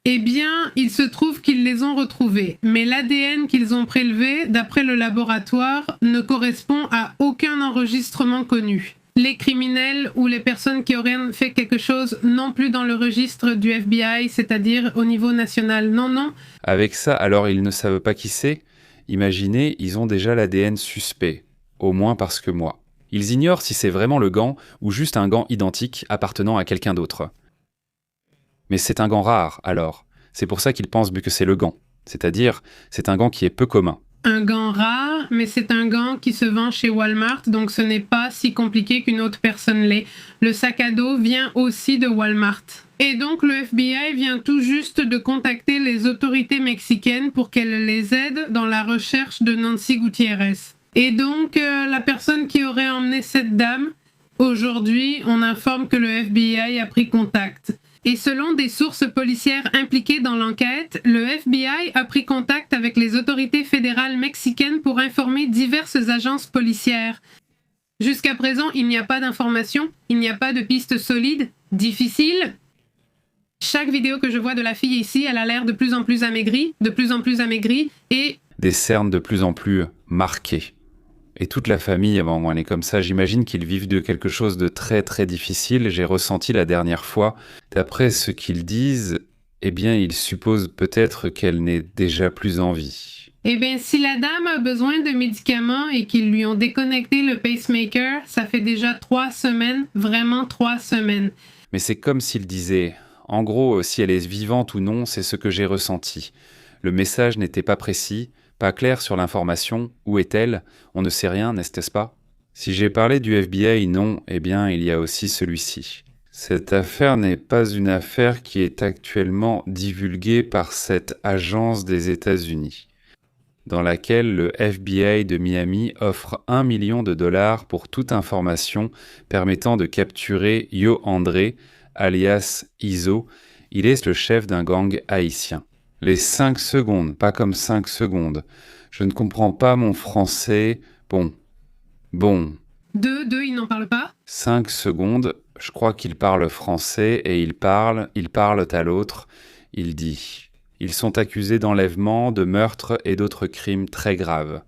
S2: Eh bien, il se trouve qu'ils les ont retrouvés, mais l'ADN qu'ils ont prélevé, d'après le laboratoire, ne correspond à aucun enregistrement connu. Les criminels ou les personnes qui auraient fait quelque chose non plus dans le registre du FBI, c'est-à-dire au niveau national. Non.
S1: Avec ça, alors ils ne savent pas qui c'est? Imaginez, ils ont déjà l'ADN suspect, au moins parce que moi. Ils ignorent si c'est vraiment le gant ou juste un gant identique appartenant à quelqu'un d'autre. Mais c'est un gant rare, alors. C'est pour ça qu'ils pensent que c'est le gant. C'est-à-dire, c'est un gant qui est peu commun.
S2: Un gant rare, mais c'est un gant qui se vend chez Walmart, donc ce n'est pas si compliqué qu'une autre personne l'ait. Le sac à dos vient aussi de Walmart. Et donc le FBI vient tout juste de contacter les autorités mexicaines pour qu'elles les aident dans la recherche de Nancy Gutiérrez. Et donc la personne qui aurait emmené cette dame, aujourd'hui, on informe que le FBI a pris contact. Et selon des sources policières impliquées dans l'enquête, le FBI a pris contact avec les autorités fédérales mexicaines pour informer diverses agences policières. Jusqu'à présent, il n'y a pas d'informations, il n'y a pas de pistes solides, difficiles. Chaque vidéo que je vois de la fille ici, elle a l'air de plus en plus amaigrie, et...
S1: Des cernes de plus en plus marquées. Et toute la famille, bon, elle est comme ça, j'imagine qu'ils vivent de quelque chose de très très difficile. J'ai ressenti la dernière fois, d'après ce qu'ils disent, eh bien ils supposent peut-être qu'elle n'est déjà plus en vie.
S2: Eh bien, si la dame a besoin de médicaments et qu'ils lui ont déconnecté le pacemaker, ça fait déjà 3 semaines, vraiment 3 semaines.
S1: Mais c'est comme s'il disait, en gros, si elle est vivante ou non, c'est ce que j'ai ressenti. Le message n'était pas précis, pas clair sur l'information. Où est-elle? On ne sait rien, n'est-ce pas? Si j'ai parlé du FBI, non, eh bien, il y a aussi celui-ci. Cette affaire n'est pas une affaire qui est actuellement divulguée par cette agence des États-Unis, dans laquelle le FBI de Miami offre $1 million pour toute information permettant de capturer Yo André, alias Iso. Il est le chef d'un gang haïtien. Les 5 secondes, pas comme 5 secondes. Je ne comprends pas mon français. Bon.
S2: 2, il n'en parle pas?
S1: 5 secondes, je crois qu'il parle français et ils parlent à l'autre. Il dit. Ils sont accusés d'enlèvement, de meurtre et d'autres crimes très graves.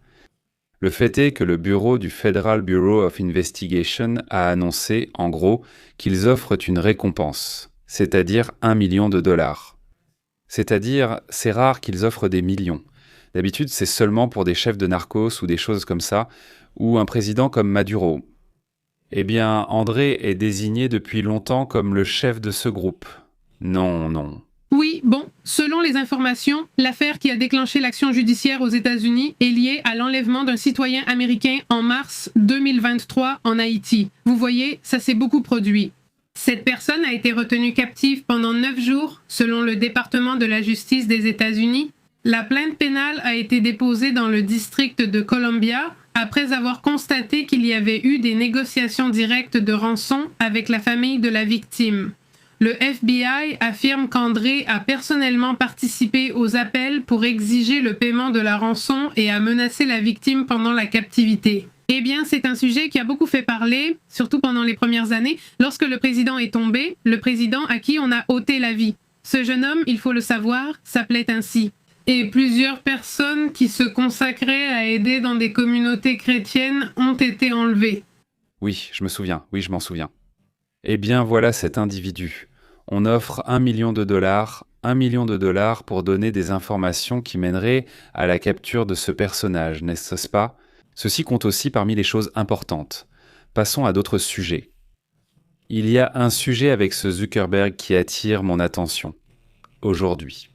S1: Le fait est que le bureau du Federal Bureau of Investigation a annoncé, en gros, qu'ils offrent une récompense, c'est-à-dire $1 million. C'est-à-dire, c'est rare qu'ils offrent des millions. D'habitude, c'est seulement pour des chefs de narcos ou des choses comme ça, ou un président comme Maduro. Eh bien, André est désigné depuis longtemps comme le chef de ce groupe. Non.
S2: Oui, bon, selon les informations, l'affaire qui a déclenché l'action judiciaire aux États-Unis est liée à l'enlèvement d'un citoyen américain en mars 2023 en Haïti. Vous voyez, ça s'est beaucoup produit. Cette personne a été retenue captive pendant 9 jours, selon le département de la justice des États-Unis. La plainte pénale a été déposée dans le district de Columbia après avoir constaté qu'il y avait eu des négociations directes de rançon avec la famille de la victime. Le FBI affirme qu'André a personnellement participé aux appels pour exiger le paiement de la rançon et a menacé la victime pendant la captivité. Eh bien, c'est un sujet qui a beaucoup fait parler, surtout pendant les premières années, lorsque le président est tombé, le président à qui on a ôté la vie. Ce jeune homme, il faut le savoir, s'appelait ainsi. Et plusieurs personnes qui se consacraient à aider dans des communautés chrétiennes ont été enlevées.
S1: Oui, je m'en souviens. Eh bien, voilà cet individu. On offre $1 million, $1 million pour donner des informations qui mèneraient à la capture de ce personnage, n'est-ce pas? Ceci compte aussi parmi les choses importantes. Passons à d'autres sujets. Il y a un sujet avec ce Zuckerberg qui attire mon attention, aujourd'hui.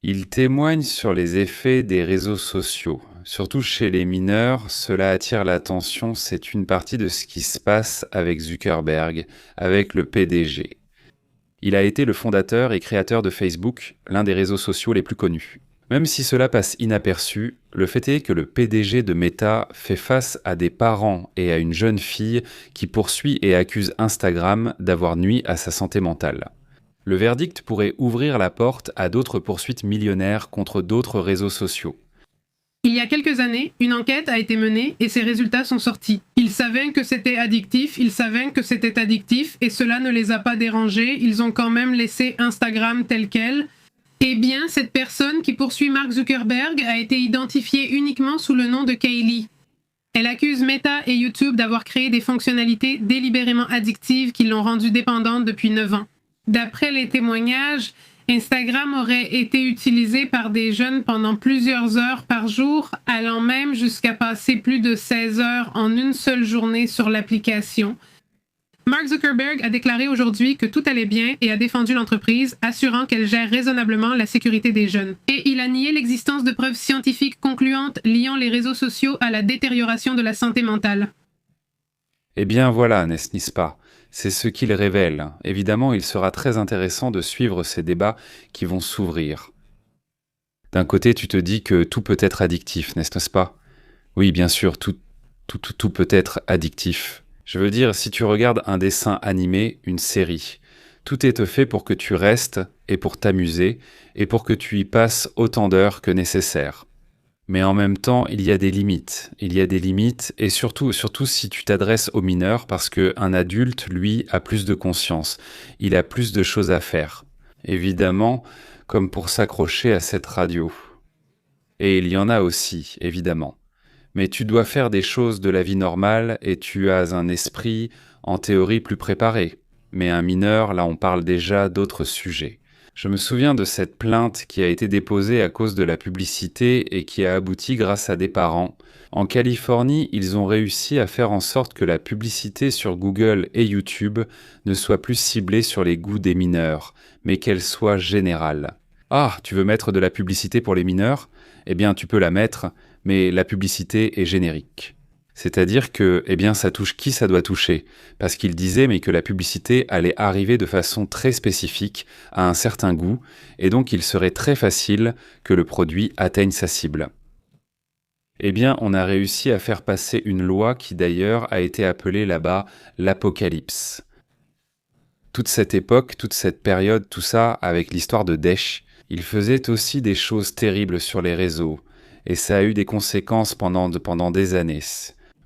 S1: Il témoigne sur les effets des réseaux sociaux. Surtout chez les mineurs, cela attire l'attention, c'est une partie de ce qui se passe avec Zuckerberg, avec le PDG. Il a été le fondateur et créateur de Facebook, l'un des réseaux sociaux les plus connus. Même si cela passe inaperçu, le fait est que le PDG de Meta fait face à des parents et à une jeune fille qui poursuit et accuse Instagram d'avoir nui à sa santé mentale. Le verdict pourrait ouvrir la porte à d'autres poursuites millionnaires contre d'autres réseaux sociaux.
S2: Il y a quelques années, une enquête a été menée et ses résultats sont sortis. Ils savaient que c'était addictif, et cela ne les a pas dérangés, ils ont quand même laissé Instagram tel quel. Eh bien, cette personne qui poursuit Mark Zuckerberg a été identifiée uniquement sous le nom de Kaylee. Elle accuse Meta et YouTube d'avoir créé des fonctionnalités délibérément addictives qui l'ont rendue dépendante depuis 9 ans. D'après les témoignages, Instagram aurait été utilisé par des jeunes pendant plusieurs heures par jour, allant même jusqu'à passer plus de 16 heures en une seule journée sur l'application. Mark Zuckerberg a déclaré aujourd'hui que tout allait bien et a défendu l'entreprise, assurant qu'elle gère raisonnablement la sécurité des jeunes. Et il a nié l'existence de preuves scientifiques concluantes liant les réseaux sociaux à la détérioration de la santé mentale.
S1: Eh bien voilà, n'est-ce pas? C'est ce qu'il révèle. Évidemment, il sera très intéressant de suivre ces débats qui vont s'ouvrir. D'un côté, tu te dis que tout peut être addictif, n'est-ce pas? Oui, bien sûr, tout peut être addictif. Je veux dire, si tu regardes un dessin animé, une série, tout est fait pour que tu restes et pour t'amuser et pour que tu y passes autant d'heures que nécessaire. Mais en même temps, il y a des limites. Il y a des limites, et surtout si tu t'adresses aux mineurs, parce qu'un adulte, lui, a plus de conscience. Il a plus de choses à faire. Évidemment, comme pour s'accrocher à cette radio. Et il y en a aussi, évidemment. Mais tu dois faire des choses de la vie normale, et tu as un esprit, en théorie, plus préparé. Mais un mineur, là, on parle déjà d'autres sujets. Je me souviens de cette plainte qui a été déposée à cause de la publicité et qui a abouti grâce à des parents. En Californie, ils ont réussi à faire en sorte que la publicité sur Google et YouTube ne soit plus ciblée sur les goûts des mineurs, mais qu'elle soit générale. Ah, tu veux mettre de la publicité pour les mineurs? Eh bien, tu peux la mettre, mais la publicité est générique. C'est-à-dire que, eh bien, ça touche qui ça doit toucher. Parce qu'il disait, mais que la publicité allait arriver de façon très spécifique, à un certain goût, et donc il serait très facile que le produit atteigne sa cible. Eh bien, on a réussi à faire passer une loi qui d'ailleurs a été appelée là-bas l'apocalypse. Toute cette époque, toute cette période, tout ça, avec l'histoire de Daesh, il faisait aussi des choses terribles sur les réseaux, et ça a eu des conséquences pendant des années.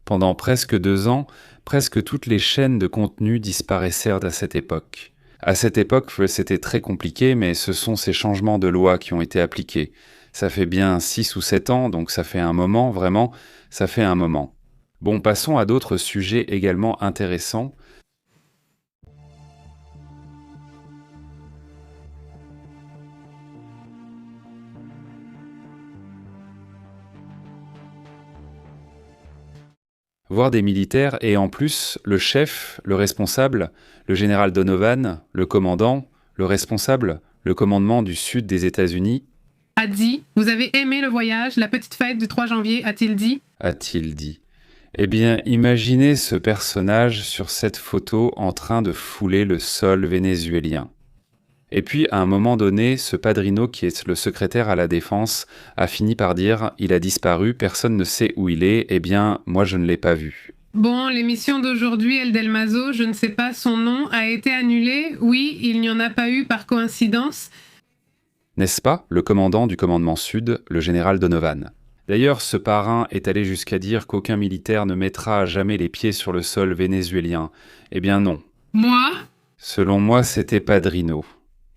S1: Pendant presque 2 ans, presque toutes les chaînes de contenu disparaissaient à cette époque. À cette époque, c'était très compliqué, mais ce sont ces changements de loi qui ont été appliqués. Ça fait bien 6 ou 7 ans, donc ça fait un moment, vraiment, ça fait un moment. Bon, passons à d'autres sujets également intéressants. Voir des militaires et en plus le chef, le responsable, le général Donovan, le commandant, le responsable, le commandement du sud des États-Unis,
S2: A dit « Vous avez aimé le voyage, la petite fête du 3 janvier », a-t-il dit.
S1: A-t-il dit. Eh bien, imaginez ce personnage sur cette photo en train de fouler le sol vénézuélien. Et puis, à un moment donné, ce Padrino, qui est le secrétaire à la Défense, a fini par dire « Il a disparu, personne ne sait où il est, eh bien, moi je ne l'ai pas vu ».
S2: Bon, l'émission d'aujourd'hui, El Del Mazo, je ne sais pas, son nom a été annulé. Oui, il n'y en a pas eu par coïncidence.
S1: N'est-ce pas, le commandant du commandement sud, le général Donovan? D'ailleurs, ce parrain est allé jusqu'à dire qu'aucun militaire ne mettra à jamais les pieds sur le sol vénézuélien. Eh bien non.
S2: Moi?
S1: Selon moi, c'était Padrino.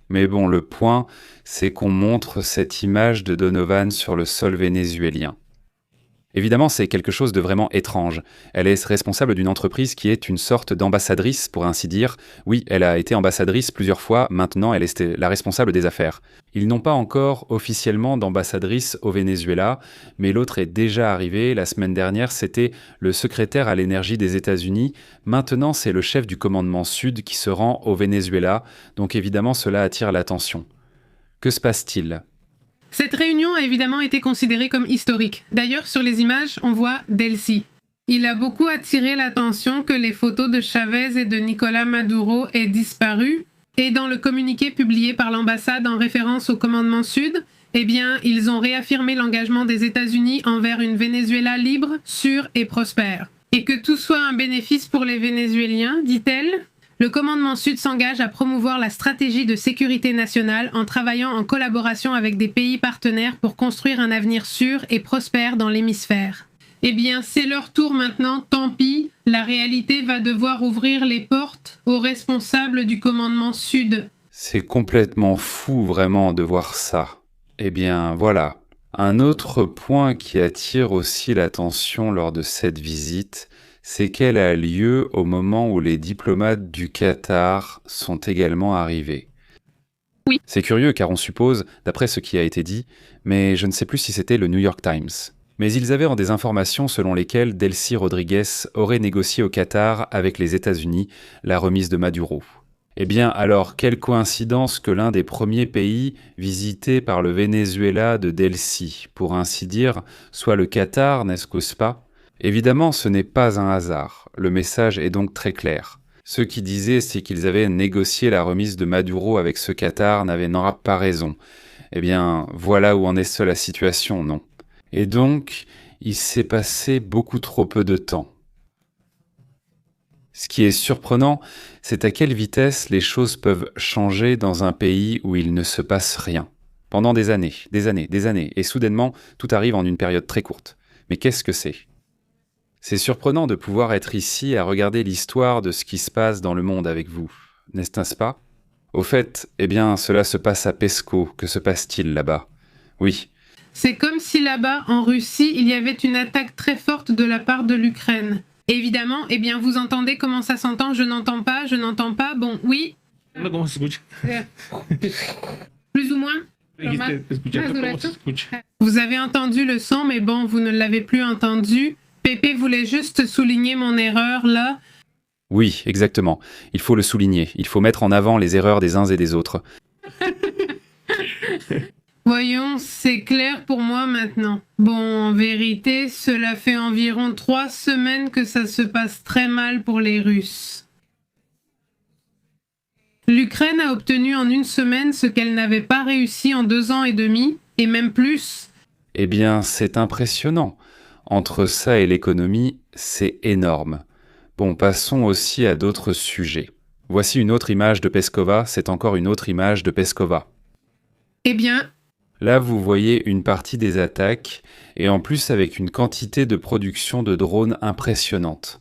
S1: Mais bon, le point, c'est qu'on montre cette image de Donovan sur le sol vénézuélien. Évidemment, c'est quelque chose de vraiment étrange. Elle est responsable d'une entreprise qui est une sorte d'ambassadrice, pour ainsi dire. Oui, elle a été ambassadrice plusieurs fois, maintenant elle est la responsable des affaires. Ils n'ont pas encore officiellement d'ambassadrice au Venezuela, mais l'autre est déjà arrivé. La semaine dernière, c'était le secrétaire à l'énergie des États-Unis. Maintenant, c'est le chef du commandement sud qui se rend au Venezuela, donc évidemment cela attire l'attention. Que se passe-t-il ?
S2: Cette réunion a évidemment été considérée comme historique. D'ailleurs, sur les images, on voit Delcy. Il a beaucoup attiré l'attention que les photos de Chavez et de Nicolás Maduro aient disparu. Et dans le communiqué publié par l'ambassade en référence au commandement sud, eh bien, ils ont réaffirmé l'engagement des États-Unis envers une Venezuela libre, sûre et prospère. Et que tout soit un bénéfice pour les Vénézuéliens, dit-elle. Le commandement Sud s'engage à promouvoir la stratégie de sécurité nationale en travaillant en collaboration avec des pays partenaires pour construire un avenir sûr et prospère dans l'hémisphère. Eh bien, c'est leur tour maintenant, tant pis, la réalité va devoir ouvrir les portes aux responsables du commandement Sud.
S1: C'est complètement fou vraiment de voir ça. Eh bien, voilà. Un autre point qui attire aussi l'attention lors de cette visite, c'est qu'elle a lieu au moment où les diplomates du Qatar sont également arrivés.
S2: Oui.
S1: C'est curieux car on suppose, d'après ce qui a été dit, mais je ne sais plus si c'était le New York Times. Mais ils avaient des informations selon lesquelles Delcy Rodriguez aurait négocié au Qatar avec les États-Unis la remise de Maduro. Eh bien, alors, quelle coïncidence que l'un des premiers pays visités par le Venezuela de Delcy, pour ainsi dire, soit le Qatar, n'est-ce pas ? Évidemment, ce n'est pas un hasard. Le message est donc très clair. Ceux qui disaient c'est qu'ils avaient négocié la remise de Maduro avec ce Qatar n'avaient pas raison. Eh bien, voilà où en est la situation, non ? Et donc, il s'est passé beaucoup trop peu de temps. Ce qui est surprenant, c'est à quelle vitesse les choses peuvent changer dans un pays où il ne se passe rien. Pendant des années, et soudainement, tout arrive en une période très courte. Mais qu'est-ce que c'est ? C'est surprenant de pouvoir être ici à regarder l'histoire de ce qui se passe dans le monde avec vous, n'est-ce pas ? Au fait, eh bien, cela se passe à Pskov. Que se passe-t-il là-bas ? Oui.
S2: C'est comme si là-bas, en Russie, il y avait une attaque très forte de la part de l'Ukraine. Évidemment, eh bien, vous entendez comment ça s'entend, je n'entends pas, bon, oui. Plus ou moins. Vous avez entendu le son, mais bon, vous ne l'avez plus entendu. Pépé voulait juste souligner mon erreur, là.
S1: Oui, exactement. Il faut le souligner. Il faut mettre en avant les erreurs des uns et des autres.
S2: Voyons, c'est clair pour moi maintenant. Bon, en vérité, cela fait environ 3 semaines que ça se passe très mal pour les Russes. L'Ukraine a obtenu en 1 semaine ce qu'elle n'avait pas réussi en 2 ans et demi, et même plus.
S1: Eh bien, c'est impressionnant. Entre ça et l'économie, c'est énorme. Bon, passons aussi à d'autres sujets. Voici une autre image de Peskova, c'est encore une autre image de Peskova.
S2: Eh bien...
S1: Là, vous voyez une partie des attaques, et en plus avec une quantité de production de drones impressionnante.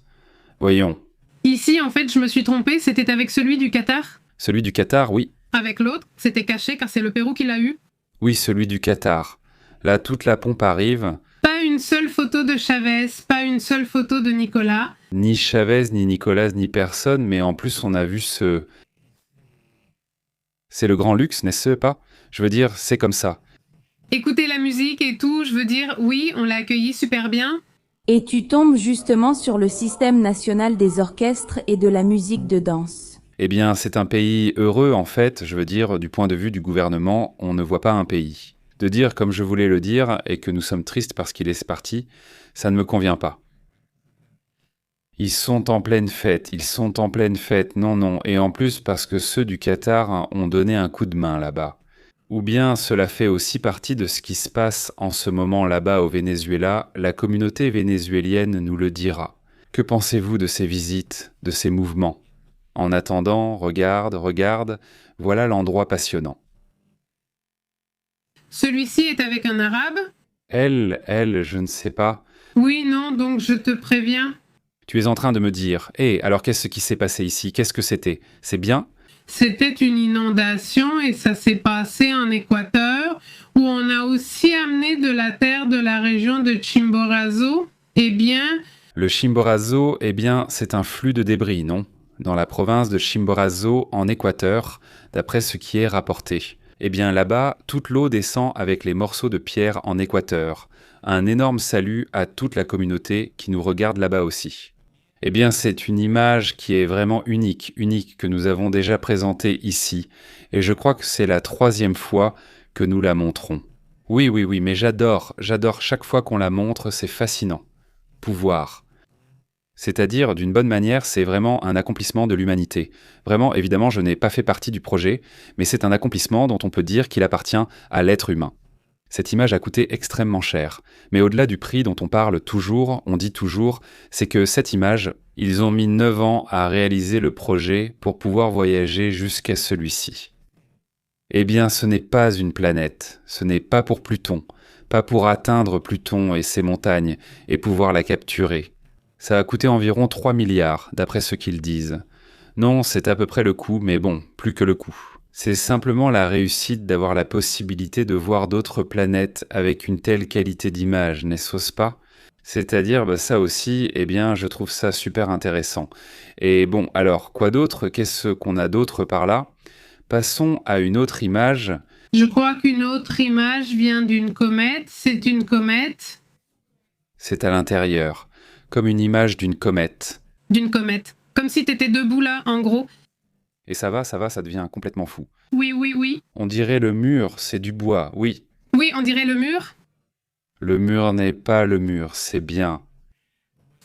S1: Voyons.
S2: Ici, en fait, je me suis trompée, c'était avec celui du Qatar ?
S1: Celui du Qatar, oui.
S2: Avec l'autre, c'était caché car c'est le Pérou qui l'a eu ?
S1: Oui, celui du Qatar. Là, toute la pompe arrive.
S2: Pas une seule photo de Chavez, pas une seule photo de Nicolas.
S1: Ni Chavez, ni Nicolas, ni personne, mais en plus on a vu ce... C'est le grand luxe, n'est-ce pas ? Je veux dire, c'est comme ça.
S2: Écoutez la musique et tout, je veux dire, oui, on l'a accueilli super bien.
S4: Et tu tombes justement sur le système national des orchestres et de la musique de danse.
S1: Eh bien, c'est un pays heureux, en fait, je veux dire, du point de vue du gouvernement, on ne voit pas un pays. De dire comme je voulais le dire, et que nous sommes tristes parce qu'il est parti, ça ne me convient pas. Ils sont en pleine fête, non, et en plus parce que ceux du Qatar ont donné un coup de main là-bas. Ou bien cela fait aussi partie de ce qui se passe en ce moment là-bas au Venezuela, la communauté vénézuélienne nous le dira. Que pensez-vous de ces visites, de ces mouvements ? En attendant, regarde, voilà l'endroit passionnant.
S2: Celui-ci est avec un arabe ?
S1: Elle, je ne sais pas.
S2: Oui, non, donc je te préviens.
S1: Tu es en train de me dire, alors qu'est-ce qui s'est passé ici ? Qu'est-ce que c'était ? C'est bien ?
S2: C'était une inondation et ça s'est passé en Équateur, où on a aussi amené de la terre de la région de Chimborazo. Eh bien...
S1: Le Chimborazo, c'est un flux de débris, non ? Dans la province de Chimborazo, en Équateur, d'après ce qui est rapporté. Eh bien là-bas, toute l'eau descend avec les morceaux de pierre en Équateur. Un énorme salut à toute la communauté qui nous regarde là-bas aussi. Eh bien, c'est une image qui est vraiment unique que nous avons déjà présentée ici, et je crois que c'est la 3e fois que nous la montrons. Oui, mais j'adore chaque fois qu'on la montre, c'est fascinant. Pouvoir. C'est-à-dire, d'une bonne manière, c'est vraiment un accomplissement de l'humanité. Vraiment, évidemment, je n'ai pas fait partie du projet, mais c'est un accomplissement dont on peut dire qu'il appartient à l'être humain. Cette image a coûté extrêmement cher. Mais au-delà du prix dont on parle toujours, on dit toujours, c'est que cette image, ils ont mis 9 ans à réaliser le projet pour pouvoir voyager jusqu'à celui-ci. Eh bien, ce n'est pas une planète, ce n'est pas pour Pluton, pas pour atteindre Pluton et ses montagnes et pouvoir la capturer. Ça a coûté environ 3 milliards, d'après ce qu'ils disent. Non, c'est à peu près le coût, mais bon, plus que le coût. C'est simplement la réussite d'avoir la possibilité de voir d'autres planètes avec une telle qualité d'image, n'est-ce pas? C'est-à-dire, ça aussi, eh bien, je trouve ça super intéressant. Et bon, alors, quoi d'autre? Qu'est-ce qu'on a d'autre par là? Passons à une autre image.
S2: Je crois qu'une autre image vient d'une comète. C'est une comète.
S1: C'est à l'intérieur, comme une image d'une comète.
S2: D'une comète. Comme si t'étais debout là, en gros.
S1: Et ça va, ça devient complètement fou.
S2: Oui, oui, oui.
S1: On dirait le mur, c'est du bois, oui.
S2: Oui, on dirait le mur.
S1: Le mur n'est pas le mur, c'est bien.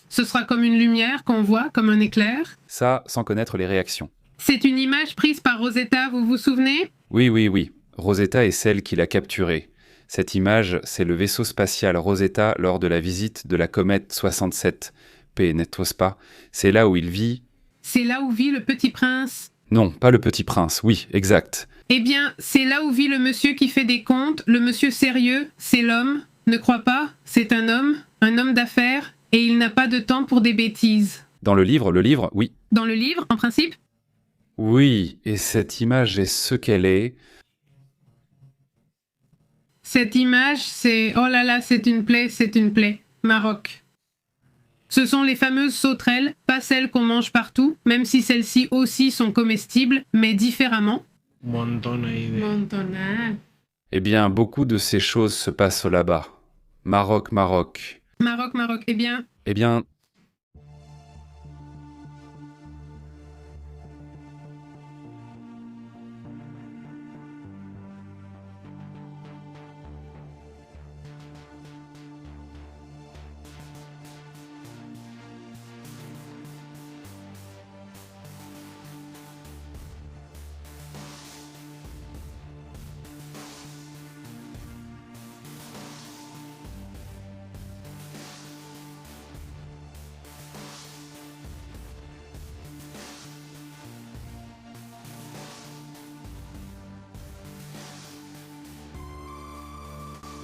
S2: Ce sera comme une lumière qu'on voit, comme un éclair.
S1: Ça, sans connaître les réactions.
S2: C'est une image prise par Rosetta, vous vous souvenez?
S1: Oui. Rosetta est celle qui l'a capturée. Cette image, c'est le vaisseau spatial Rosetta lors de la visite de la comète 67P, n'est-ce pas? C'est là où il vit...
S2: C'est là où vit le petit prince.
S1: Non, pas le petit prince, oui, exact.
S2: Eh bien, c'est là où vit le monsieur qui fait des comptes, le monsieur sérieux, c'est l'homme. Ne crois pas, c'est un homme d'affaires, et il n'a pas de temps pour des bêtises.
S1: Dans le livre, oui.
S2: Dans le livre, en principe?
S1: Oui, et cette image est ce qu'elle est.
S2: Cette image, c'est... Oh là là, c'est une plaie. Maroc. Ce sont les fameuses sauterelles, pas celles qu'on mange partout, même si celles-ci aussi sont comestibles, mais différemment.
S5: Montona.
S1: Eh bien, beaucoup de ces choses se passent là-bas. Maroc.
S2: Maroc, eh bien...
S1: Eh bien...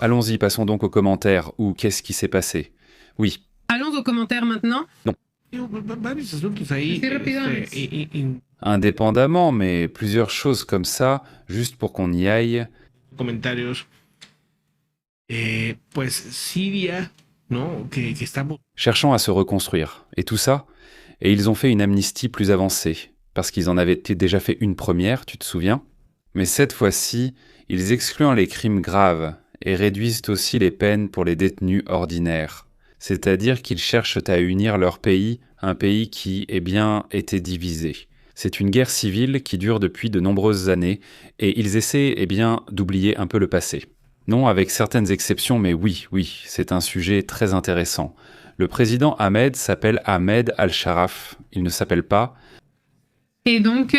S1: Allons-y, passons donc aux commentaires, ou qu'est-ce qui s'est passé? Oui.
S2: Allons aux commentaires maintenant.
S5: Varios asuntos ahí.
S2: Sí, rápido.
S1: Indépendamment, mais plusieurs choses comme ça, juste pour qu'on y aille.
S5: Comentarios. Pues Siria, ¿no? Que estamos.
S1: Cherchant à se reconstruire. Et tout ça. Et ils ont fait une amnistie plus avancée. Parce qu'ils en avaient déjà fait une première, tu te souviens? Mais cette fois-ci, ils excluent les crimes graves et réduisent aussi les peines pour les détenus ordinaires. C'est-à-dire qu'ils cherchent à unir leur pays, un pays qui, eh bien, était divisé. C'est une guerre civile qui dure depuis de nombreuses années, et ils essaient, eh bien, d'oublier un peu le passé. Non, avec certaines exceptions, mais oui, c'est un sujet très intéressant. Le président Ahmed s'appelle Ahmed Al-Sharaf, il ne s'appelle pas...
S2: Et donc...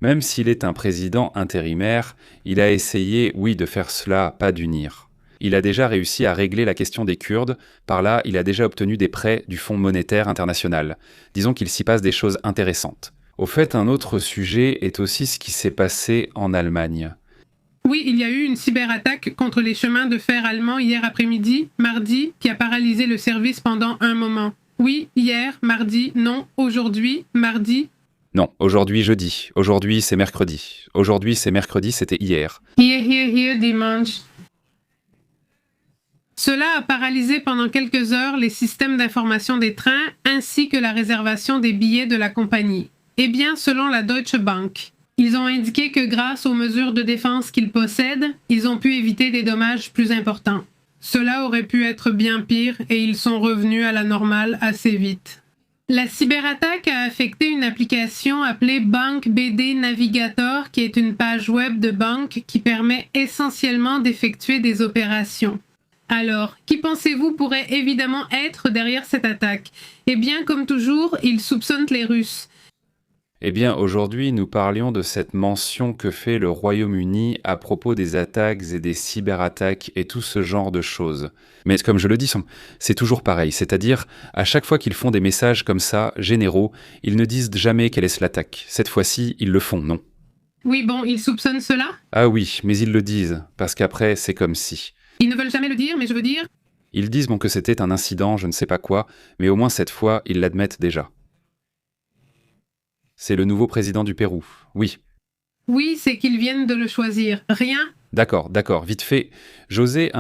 S1: Même s'il est un président intérimaire, il a essayé, oui, de faire cela, pas d'unir. Il a déjà réussi à régler la question des Kurdes, par là, il a déjà obtenu des prêts du Fonds monétaire international. Disons qu'il s'y passe des choses intéressantes. Au fait, un autre sujet est aussi ce qui s'est passé en Allemagne.
S2: Oui, il y a eu une cyberattaque contre les chemins de fer allemands hier après-midi, mardi, qui a paralysé le service pendant un moment. Oui, hier, mardi, non, aujourd'hui, mardi.
S1: Non, aujourd'hui jeudi. Aujourd'hui c'est mercredi. Aujourd'hui c'est mercredi, c'était hier.
S2: Hier, dimanche. Cela a paralysé pendant quelques heures les systèmes d'information des trains ainsi que la réservation des billets de la compagnie. Eh bien, selon la Deutsche Bank, ils ont indiqué que grâce aux mesures de défense qu'ils possèdent, ils ont pu éviter des dommages plus importants. Cela aurait pu être bien pire et ils sont revenus à la normale assez vite. La cyberattaque a affecté une application appelée Bank BD Navigator, qui est une page web de banque qui permet essentiellement d'effectuer des opérations. Alors, qui pensez-vous pourrait évidemment être derrière cette attaque? Eh bien, comme toujours, ils soupçonnent les Russes.
S1: Eh bien, aujourd'hui, nous parlions de cette mention que fait le Royaume-Uni à propos des attaques et des cyberattaques et tout ce genre de choses. Mais comme je le dis, c'est toujours pareil, c'est-à-dire, à chaque fois qu'ils font des messages comme ça, généraux, ils ne disent jamais quelle est l'attaque. Cette fois-ci, ils le font, non?
S2: Oui, bon, ils soupçonnent cela.
S1: Ah oui, mais ils le disent, parce qu'après, c'est comme si.
S2: Ils ne veulent jamais le dire, mais je veux dire...
S1: Ils disent que c'était un incident, je ne sais pas quoi, mais au moins cette fois, ils l'admettent déjà. C'est le nouveau président du Pérou, oui.
S2: Oui, c'est qu'ils viennent de le choisir. Rien.
S1: D'accord, vite fait. José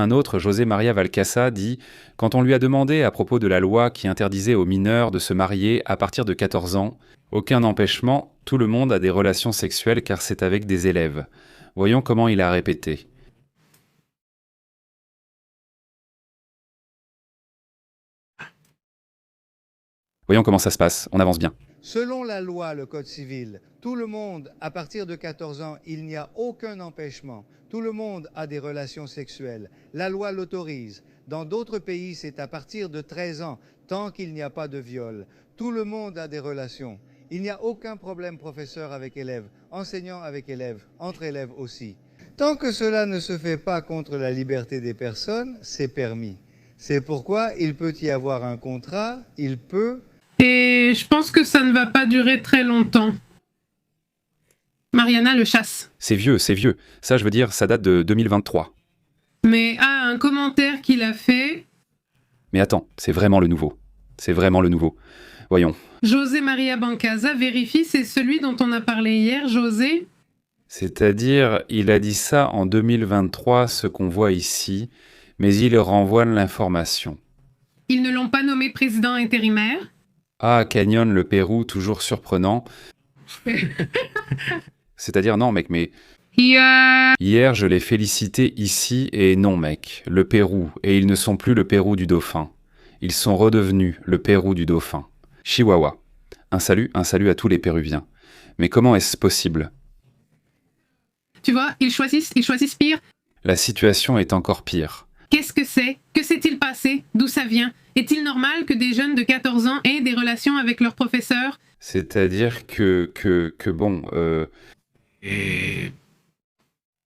S1: María Valcasa dit « Quand on lui a demandé à propos de la loi qui interdisait aux mineurs de se marier à partir de 14 ans, aucun empêchement, tout le monde a des relations sexuelles car c'est avec des élèves. » Voyons comment il a répété. Voyons comment ça se passe, on avance bien.
S6: Selon la loi, le Code civil, tout le monde, à partir de 14 ans, il n'y a aucun empêchement. Tout le monde a des relations sexuelles. La loi l'autorise. Dans d'autres pays, c'est à partir de 13 ans, tant qu'il n'y a pas de viol. Tout le monde a des relations. Il n'y a aucun problème, professeur avec élève, enseignant avec élève, entre élèves aussi. Tant que cela ne se fait pas contre la liberté des personnes, c'est permis. C'est pourquoi il peut y avoir un contrat, il peut...
S2: Et je pense que ça ne va pas durer très longtemps. Mariana le chasse.
S1: C'est vieux. Ça, je veux dire, ça date de 2023.
S2: Mais un commentaire qu'il a fait...
S1: Mais attends, c'est vraiment le nouveau. Voyons.
S2: José María Bancasa vérifie, c'est celui dont on a parlé hier, José.
S1: C'est-à-dire, il a dit ça en 2023, ce qu'on voit ici, mais il renvoie l'information.
S2: Ils ne l'ont pas nommé président intérimaire.
S1: Ah, Canyon, le Pérou, toujours surprenant. C'est-à-dire, non, mec, mais... Hier, je l'ai félicité ici, et non, mec, le Pérou, et ils ne sont plus le Pérou du Dauphin. Ils sont redevenus le Pérou du Dauphin. Chihuahua. Un salut à tous les Péruviens. Mais comment est-ce possible?
S2: Tu vois, ils choisissent pire.
S1: La situation est encore pire.
S2: Qu'est-ce que c'est? Que s'est-il passé? D'où ça vient? Est-il normal que des jeunes de 14 ans aient des relations avec leurs professeurs?
S1: C'est-à-dire que bon...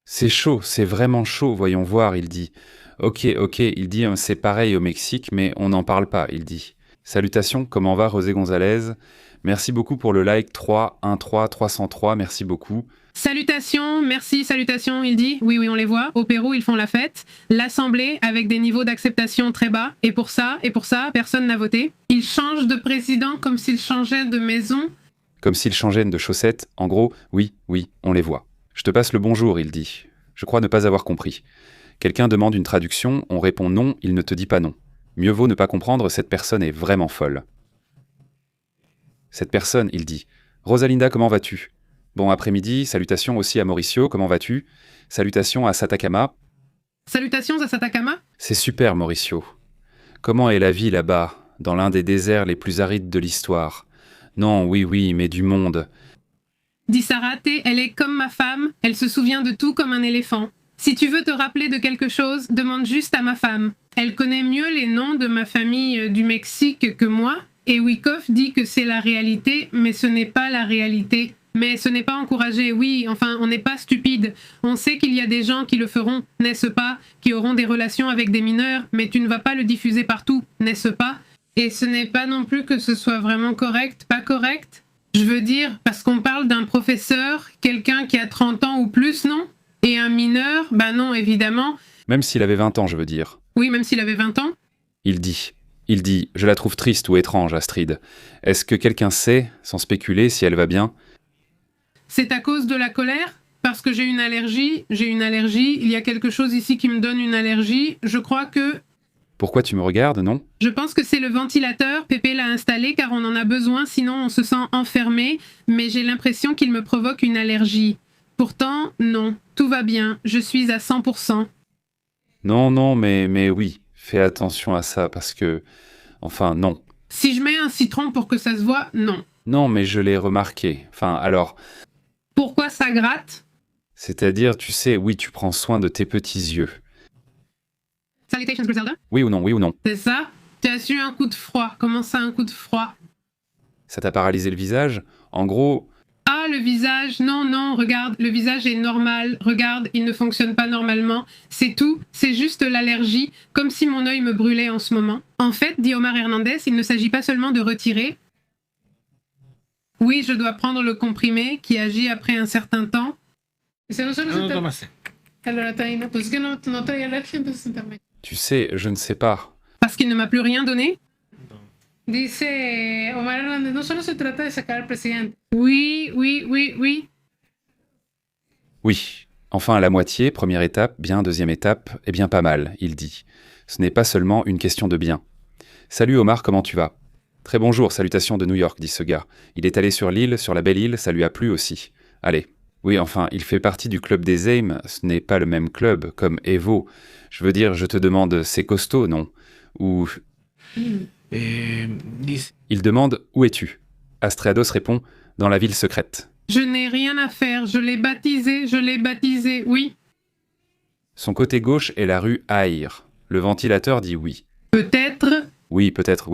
S1: C'est chaud, c'est vraiment chaud, voyons voir, il dit. Ok, il dit, c'est pareil au Mexique, mais on n'en parle pas, il dit. Salutations, comment va José González? Merci beaucoup pour le like 303, merci beaucoup.
S2: Salutations, merci, salutations, il dit. Oui, on les voit. Au Pérou, ils font la fête. L'Assemblée avec des niveaux d'acceptation très bas. Et pour ça, personne n'a voté. Ils changent de président comme s'ils changeaient de maison.
S1: Comme s'ils changeaient de chaussettes. En gros, oui, on les voit. Je te passe le bonjour, il dit. Je crois ne pas avoir compris. Quelqu'un demande une traduction, on répond non, il ne te dit pas non. Mieux vaut ne pas comprendre, cette personne est vraiment folle. Cette personne, il dit. Rosalinda, comment vas-tu? Bon après-midi, salutations aussi à Mauricio, comment vas-tu? Salutations à Satakama.
S2: Salutations à Satakama.
S1: C'est super, Mauricio. Comment est la vie là-bas, dans l'un des déserts les plus arides de l'histoire? Non, oui, mais du monde.
S2: Dit Sarate, elle est comme ma femme, elle se souvient de tout comme un éléphant. Si tu veux te rappeler de quelque chose, demande juste à ma femme. Elle connaît mieux les noms de ma famille du Mexique que moi, et Wyckoff dit que c'est la réalité, mais ce n'est pas la réalité. Mais ce n'est pas encouragé, oui, enfin, on n'est pas stupide. On sait qu'il y a des gens qui le feront, n'est-ce pas, qui auront des relations avec des mineurs, mais tu ne vas pas le diffuser partout, n'est-ce pas? Et ce n'est pas non plus que ce soit vraiment correct, pas correct? Je veux dire, parce qu'on parle d'un professeur, quelqu'un qui a 30 ans ou plus, non? Et un mineur, ben non, évidemment.
S1: Même s'il avait 20 ans, je veux dire.
S2: Oui, même s'il avait 20 ans.
S1: Il dit, je la trouve triste ou étrange, Astrid. Est-ce que quelqu'un sait, sans spéculer, si elle va bien?
S2: C'est à cause de la colère? Parce que j'ai une allergie, il y a quelque chose ici qui me donne une allergie, je crois que...
S1: Pourquoi tu me regardes, non?
S2: Je pense que c'est le ventilateur, Pépé l'a installé car on en a besoin, sinon on se sent enfermé, mais j'ai l'impression qu'il me provoque une allergie. Pourtant, non, tout va bien, je suis à 100%.
S1: Non, mais oui, fais attention à ça, parce que... Enfin, non.
S2: Si je mets un citron pour que ça se voit, non.
S1: Non, mais je l'ai remarqué. Enfin, alors...
S2: Pourquoi ça gratte?
S1: C'est-à-dire, tu sais, oui, tu prends soin de tes petits yeux.
S2: Salutations, Griselda?
S1: Oui ou non?
S2: C'est ça? Tu as su un coup de froid. Comment ça, un coup de froid?
S1: Ça t'a paralysé le visage? En gros,
S2: Ah, le visage, non, non, regarde, le visage est normal, regarde, il ne fonctionne pas normalement, c'est tout, c'est juste l'allergie, comme si mon œil me brûlait en ce moment. En fait, dit Omar Hernandez, il ne s'agit pas seulement de retirer. Oui, je dois prendre le comprimé qui agit après un certain temps.
S5: No tomaste.
S1: Tu sais, je ne sais pas.
S2: Parce qu'il ne m'a plus rien donné?
S7: Dice Omar Hernández, no solo se trata de sacar al presidente.
S2: Oui, oui, oui, oui.
S1: Oui. Enfin, à la moitié, première étape, bien, deuxième étape, eh bien pas mal, il dit. Ce n'est pas seulement une question de bien. Salut Omar, comment tu vas? Très bonjour, salutations de New York, dit ce gars. Il est allé sur l'île, sur la belle île, ça lui a plu aussi. Allez. Oui, enfin, il fait partie du club des AIM, ce n'est pas le même club, comme Evo. Je veux dire, je te demande, c'est costaud, non? Ou...
S5: Dice,
S1: Il demande, où es-tu? Astréados répond, dans la ville secrète.
S2: Je n'ai rien à faire, je l'ai baptisé, oui.
S1: Son côté gauche est la rue Aïr. Le ventilateur dit oui.
S2: Peut-être.
S1: Oui, peut-être.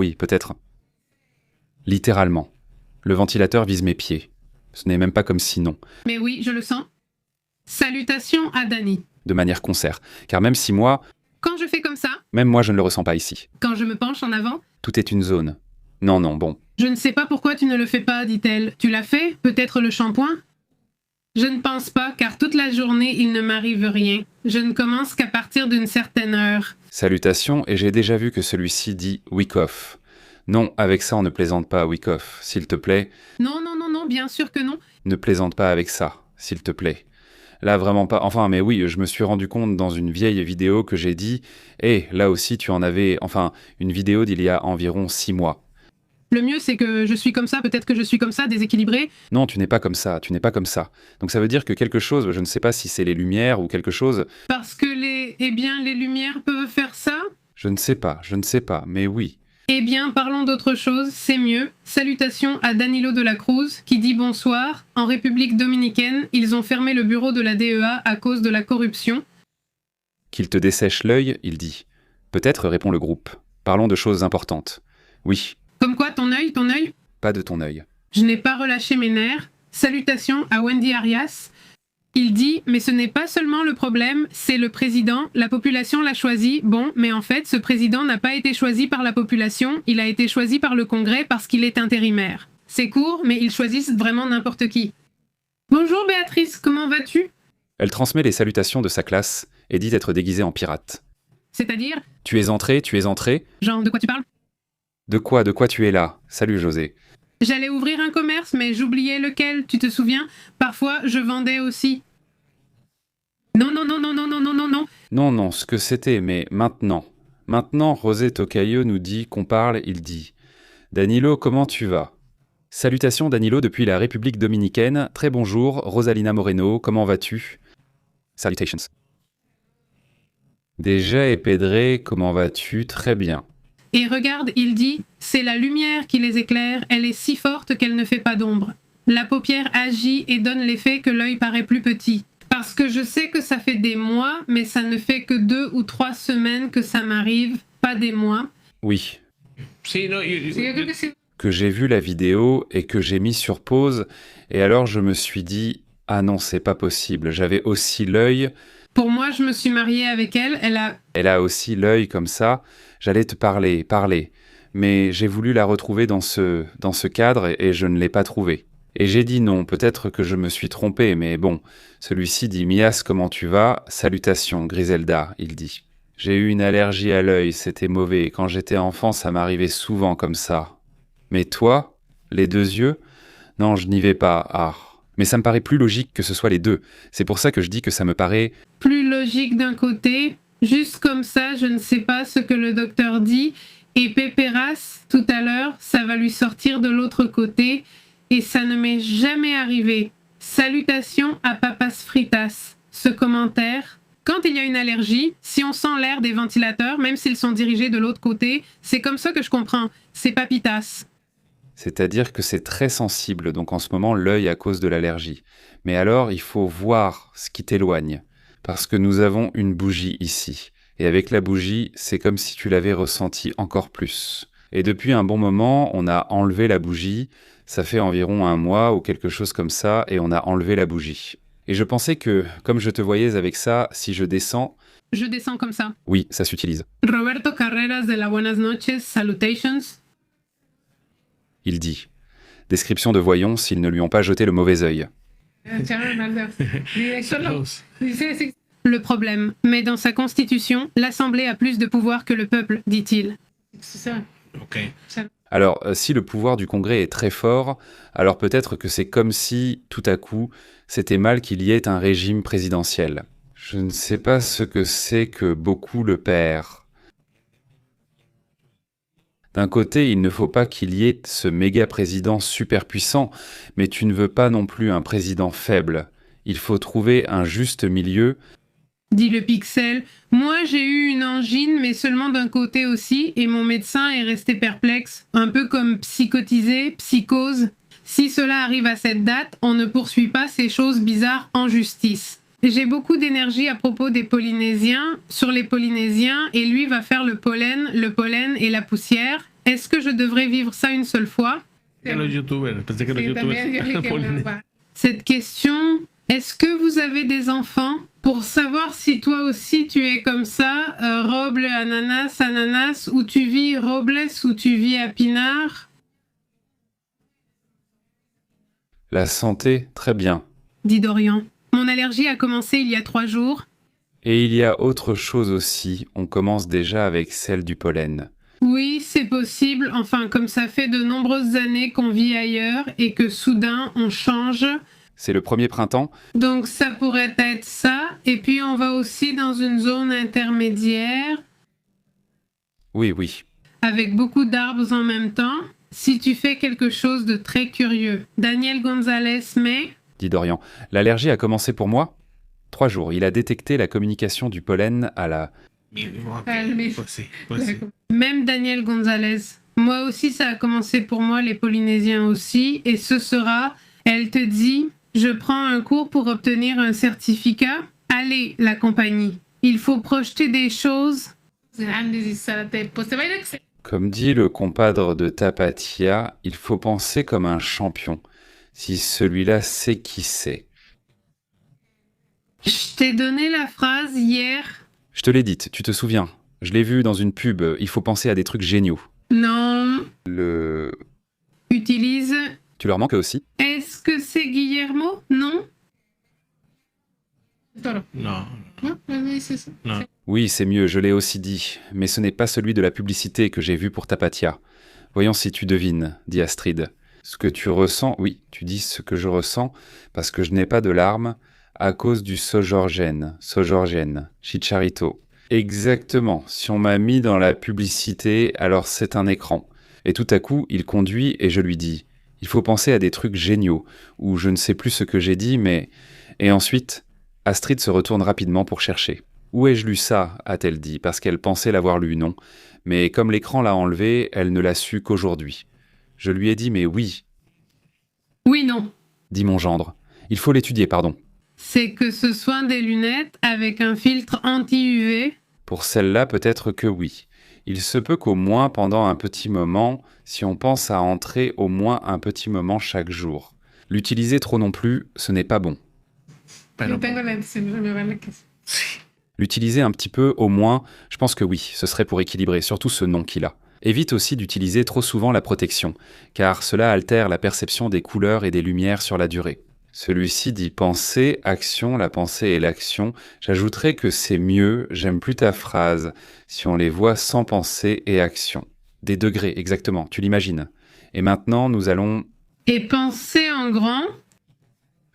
S1: Littéralement. Le ventilateur vise mes pieds. Ce n'est même pas comme si non,
S2: Mais oui, je le sens. Salutations à Dani.
S1: de manière concert. Car même si moi,
S2: Quand je fais comme ça,
S1: même moi je ne le ressens pas ici.
S2: quand je me penche en avant,
S1: Tout est une zone. Non, bon.
S2: je ne sais pas pourquoi tu ne le fais pas, dit-elle. Tu l'as fait? Peut-être le shampoing? Je ne pense pas, car toute la journée, il ne m'arrive rien. Je ne commence qu'à partir d'une certaine heure.
S1: Salutations, et j'ai déjà vu que celui-ci dit week off. Non, avec ça on ne plaisante pas, week off. S'il te plaît,
S2: Non, bien sûr que non.
S1: ne plaisante pas avec ça, s'il te plaît. Là, vraiment pas. Enfin, mais oui, je me suis rendu compte dans une vieille vidéo que j'ai dit « Eh, là aussi tu en avais... » Enfin, une vidéo d'il y a environ 6 mois.
S2: Le mieux, c'est que je suis comme ça, peut-être que je suis comme ça, déséquilibré.
S1: Non, tu n'es pas comme ça, tu n'es pas comme ça. Donc ça veut dire que quelque chose, je ne sais pas si c'est les lumières ou quelque chose,
S2: Parce que les lumières peuvent faire ça?
S1: je ne sais pas, mais oui.
S2: Eh bien, parlons d'autre chose, c'est mieux. Salutations à Danilo de la Cruz, qui dit bonsoir. En République dominicaine, ils ont fermé le bureau de la DEA à cause de la corruption.
S1: Qu'il te dessèche l'œil, il dit. Peut-être, répond le groupe. Parlons de choses importantes. Oui,
S2: Comme quoi, ton œil?
S1: pas de ton œil.
S2: Je n'ai pas relâché mes nerfs. Salutations à Wendy Arias. Il dit, mais ce n'est pas seulement le problème, c'est le président, la population l'a choisi. Bon, mais en fait, ce président n'a pas été choisi par la population, il a été choisi par le Congrès parce qu'il est intérimaire. C'est court, mais ils choisissent vraiment n'importe qui. Bonjour Béatrice, comment vas-tu?
S1: Elle transmet les salutations de sa classe et dit être déguisée en pirate.
S2: C'est-à-dire,
S1: Tu es entré?
S2: genre, de quoi tu parles?
S1: De quoi tu es là? Salut José.
S2: J'allais ouvrir un commerce, mais j'oubliais lequel, tu te souviens? Parfois, je vendais aussi. Non.
S1: Non, ce que c'était, mais maintenant. Maintenant, José Tocayo nous dit qu'on parle, il dit. Danilo, comment tu vas? Salutations Danilo depuis la République dominicaine. Très bonjour, Rosalina Moreno, comment vas-tu? Salutations. Déjà et Pedré, comment vas-tu? Très bien.
S2: Et regarde, il dit, c'est la lumière qui les éclaire, elle est si forte qu'elle ne fait pas d'ombre. La paupière agit et donne l'effet que l'œil paraît plus petit. Parce que je sais que ça fait des mois, mais ça ne fait que 2 ou 3 semaines que ça m'arrive, pas des mois.
S1: Oui,
S5: sí, no,
S7: Sí, yo creo que sí.
S1: que j'ai vu la vidéo et que j'ai mis sur pause, et alors je me suis dit « Ah non, c'est pas possible, j'avais aussi l'œil,
S2: Pour moi, je me suis mariée avec elle,
S1: elle a aussi l'œil comme ça, j'allais te parler, mais j'ai voulu la retrouver dans ce cadre et je ne l'ai pas trouvée. Et j'ai dit non, peut-être que je me suis trompé, mais bon, celui-ci dit « Mias, comment tu vas? Salutations, Griselda », il dit. J'ai eu une allergie à l'œil, c'était mauvais, quand j'étais enfant ça m'arrivait souvent comme ça. Mais toi, les 2 yeux? Non, je n'y vais pas, ah. Mais ça me paraît plus logique que ce soit les 2. C'est pour ça que je dis que ça me paraît...
S2: plus logique d'un côté, juste comme ça, je ne sais pas ce que le docteur dit, et Pépéras, tout à l'heure, ça va lui sortir de l'autre côté, et ça ne m'est jamais arrivé. Salutations à Papas Fritas. Ce commentaire, quand il y a une allergie, si on sent l'air des ventilateurs, même s'ils sont dirigés de l'autre côté, c'est comme ça que je comprends, c'est papitas.
S1: C'est-à-dire que c'est très sensible, donc en ce moment, l'œil à cause de l'allergie. Mais alors, il faut voir ce qui t'éloigne. Parce que nous avons une bougie ici. Et avec la bougie, c'est comme si tu l'avais ressenti encore plus. Et depuis un bon moment, on a enlevé la bougie. Ça fait environ 1 mois ou quelque chose comme ça, et on a enlevé la bougie. Et je pensais que, comme je te voyais avec ça, si je descends...
S2: Je descends comme ça.
S1: Oui, ça s'utilise.
S2: Roberto Carreras de la Buenas noches, salutations.
S1: Il dit. Description de voyons s'ils ne lui ont pas jeté le mauvais œil.
S2: Le problème, mais dans sa constitution, l'Assemblée a plus de pouvoir que le peuple, dit-il.
S5: Ok.
S1: Alors, si le pouvoir du Congrès est très fort, alors peut-être que c'est comme si, tout à coup, c'était mal qu'il y ait un régime présidentiel. Je ne sais pas ce que c'est que beaucoup le perdent. D'un côté, il ne faut pas qu'il y ait ce méga-président super puissant, mais tu ne veux pas non plus un président faible. Il faut trouver un juste milieu.
S2: Dit le Pixel. Moi, j'ai eu une angine, mais seulement d'un côté aussi, et mon médecin est resté perplexe, un peu comme psychotisé, psychose. Si cela arrive à cette date, on ne poursuit pas ces choses bizarres en justice. J'ai beaucoup d'énergie à propos des Polynésiens, sur les Polynésiens, et lui va faire le pollen et la poussière. Est-ce que je devrais vivre ça une seule fois? Cette question, est-ce que vous avez des enfants? Pour savoir si toi aussi tu es comme ça, Roble, ananas, où tu vis, Robles, où tu vis à Pinard?
S1: La santé, très bien.
S2: Dit Dorian. Mon allergie a commencé il y a 3 jours.
S1: Et il y a autre chose aussi, on commence déjà avec celle du pollen.
S2: Oui, c'est possible, enfin comme ça fait de nombreuses années qu'on vit ailleurs et que soudain on change.
S1: C'est le premier printemps?
S2: Donc ça pourrait être ça, et puis on va aussi dans une zone intermédiaire.
S1: Oui, oui.
S2: Avec beaucoup d'arbres en même temps. Si tu fais quelque chose de très curieux. Daniel Gonzalez, mais...
S1: Dit Dorian. L'allergie a commencé pour moi? 3 jours. Il a détecté la communication du pollen à la...
S2: Même Daniel Gonzalez. Moi aussi, ça a commencé pour moi, les Polynésiens aussi. Et ce sera, elle te dit, je prends un cours pour obtenir un certificat. Allez, la compagnie. Il faut projeter des choses.
S1: Comme dit le compadre de Tapatia, il faut penser comme un champion. Si celui-là sait qui c'est.
S2: Je t'ai donné la phrase hier.
S1: Je te l'ai dite, tu te souviens. Je l'ai vu dans une pub, il faut penser à des trucs géniaux.
S2: Non. Utilise.
S1: Tu leur manques aussi?
S2: Est-ce que c'est Guillermo? Non.
S5: Non.
S1: Oui, c'est mieux, je l'ai aussi dit. Mais ce n'est pas celui de la publicité que j'ai vu pour Tapatia. Voyons si tu devines, dit Astrid. Ce que tu ressens, oui, tu dis ce que je ressens, parce que je n'ai pas de larmes, à cause du Sojorgène, Chicharito. Exactement, si on m'a mis dans la publicité, alors c'est un écran. Et tout à coup, il conduit et je lui dis, il faut penser à des trucs géniaux, ou je ne sais plus ce que j'ai dit, mais... Et ensuite, Astrid se retourne rapidement pour chercher. Où ai-je lu ça, a-t-elle dit, parce qu'elle pensait l'avoir lu, non. Mais comme l'écran l'a enlevé, elle ne l'a su qu'aujourd'hui. Je lui ai dit, mais oui.
S2: Oui, non.
S1: Dit mon gendre. Il faut l'étudier, pardon.
S2: C'est que ce soit des lunettes avec un filtre anti-UV.
S1: Pour celle-là, peut-être que oui. Il se peut qu'au moins pendant un petit moment, si on pense à entrer au moins un petit moment chaque jour. L'utiliser trop non plus, ce n'est pas bon. L'utiliser un petit peu, au moins, je pense que oui, ce serait pour équilibrer, surtout ce nom qu'il a. Évite aussi d'utiliser trop souvent la protection, car cela altère la perception des couleurs et des lumières sur la durée. Celui-ci dit pensée, action, la pensée et l'action. J'ajouterais que c'est mieux, j'aime plus ta phrase, si on les voit sans pensée et action. Des degrés, exactement, tu l'imagines. Et maintenant, nous allons...
S2: Et penser en grand?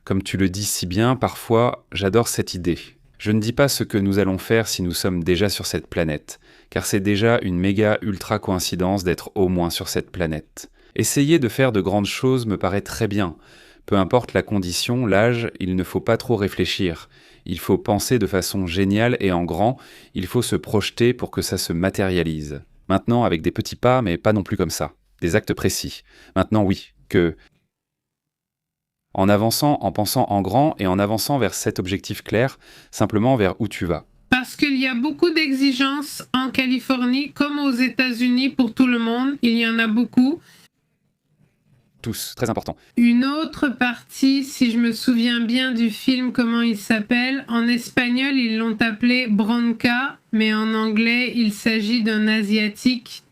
S1: Comme tu le dis si bien, parfois, j'adore cette idée. Je ne dis pas ce que nous allons faire si nous sommes déjà sur cette planète, car c'est déjà une méga ultra coïncidence d'être au moins sur cette planète. Essayer de faire de grandes choses me paraît très bien. Peu importe la condition, l'âge, il ne faut pas trop réfléchir. Il faut penser de façon géniale et en grand, il faut se projeter pour que ça se matérialise. Maintenant, avec des petits pas, mais pas non plus comme ça. Des actes précis. Maintenant, oui, que... En avançant, en pensant en grand et en avançant vers cet objectif clair, simplement vers où tu vas.
S2: Parce Parce qu'il y a beaucoup d'exigences en Californie, comme aux États-Unis pour tout le monde. Il y en a beaucoup.
S1: Tous, très important.
S2: Une autre partie, si je me souviens bien du film, comment il s'appelle, en espagnol, ils l'ont appelé Bronca, mais en anglais, il s'agit d'un Asiatique.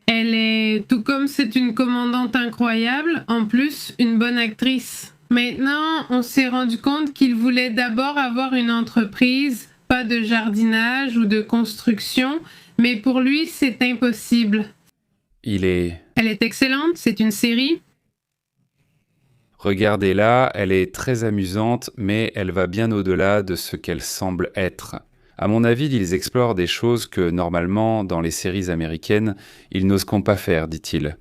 S2: Elle est, tout comme c'est une commandante incroyable, en plus, une bonne actrice. Maintenant, on s'est rendu compte qu'il voulait d'abord avoir une entreprise, pas de jardinage ou de construction, mais pour lui, c'est impossible.
S1: Elle est
S2: excellente, c'est une série.
S1: Regardez-la, elle est très amusante, mais elle va bien au-delà de ce qu'elle semble être. À mon avis, ils explorent des choses que, normalement, dans les séries américaines, ils n'oseront pas faire, dit-il.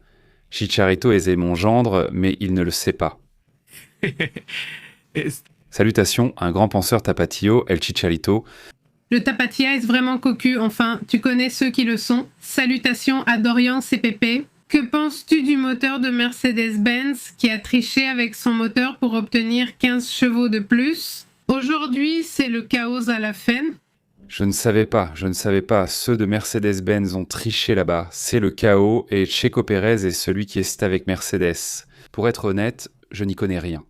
S1: Chicharito est mon gendre, mais il ne le sait pas. Salutations, un grand penseur tapatio, El Chicharito.
S2: Le tapatia est vraiment cocu, enfin, tu connais ceux qui le sont. Salutations à Dorian CPP. Que penses-tu du moteur de Mercedes-Benz qui a triché avec son moteur pour obtenir 15 chevaux de plus? Aujourd'hui, c'est le chaos à la fin.
S1: Je ne savais pas. Ceux de Mercedes-Benz ont triché là-bas. C'est le chaos et Checo Pérez est celui qui est avec Mercedes. Pour être honnête, je n'y connais rien.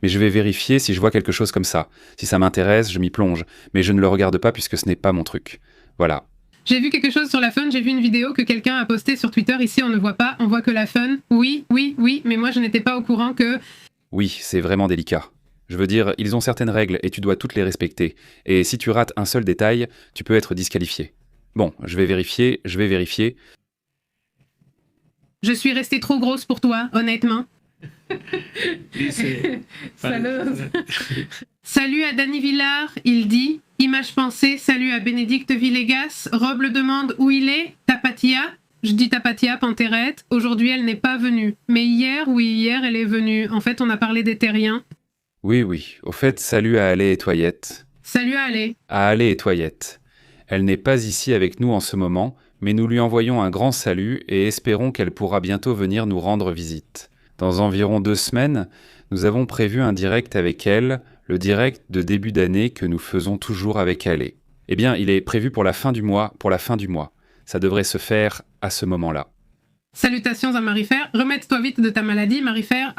S1: Mais je vais vérifier si je vois quelque chose comme ça. Si ça m'intéresse, je m'y plonge. Mais je ne le regarde pas puisque ce n'est pas mon truc. Voilà.
S2: J'ai vu quelque chose sur la fun, j'ai vu une vidéo que quelqu'un a postée sur Twitter. Ici, on ne voit pas, on voit que la fun. Oui, mais moi, je n'étais pas au courant que...
S1: Oui, c'est vraiment délicat. Je veux dire, ils ont certaines règles et tu dois toutes les respecter. Et si tu rates un seul détail, tu peux être disqualifié. Bon, je vais vérifier.
S2: Je suis restée trop grosse pour toi, honnêtement. Salut à Danny Villard, il dit... Image pensée, salut à Bénédicte Villegas. Rob le demande où il est. Tapatia. Je dis Tapatia, Pantérette. Aujourd'hui, elle n'est pas venue. Mais hier, elle est venue. En fait, on a parlé des terriens.
S1: Oui. Au fait, salut à Ale et Toyette.
S2: Salut à Ale.
S1: À Ale et Toyette. Elle n'est pas ici avec nous en ce moment, mais nous lui envoyons un grand salut et espérons qu'elle pourra bientôt venir nous rendre visite. Dans environ 2 semaines, nous avons prévu un direct avec elle, le direct de début d'année que nous faisons toujours avec Ale. Eh bien, il est prévu pour la fin du mois. Ça devrait se faire à ce moment-là.
S2: Salutations à Marie-Fer. Remets-toi vite de ta maladie, Marie-Fer.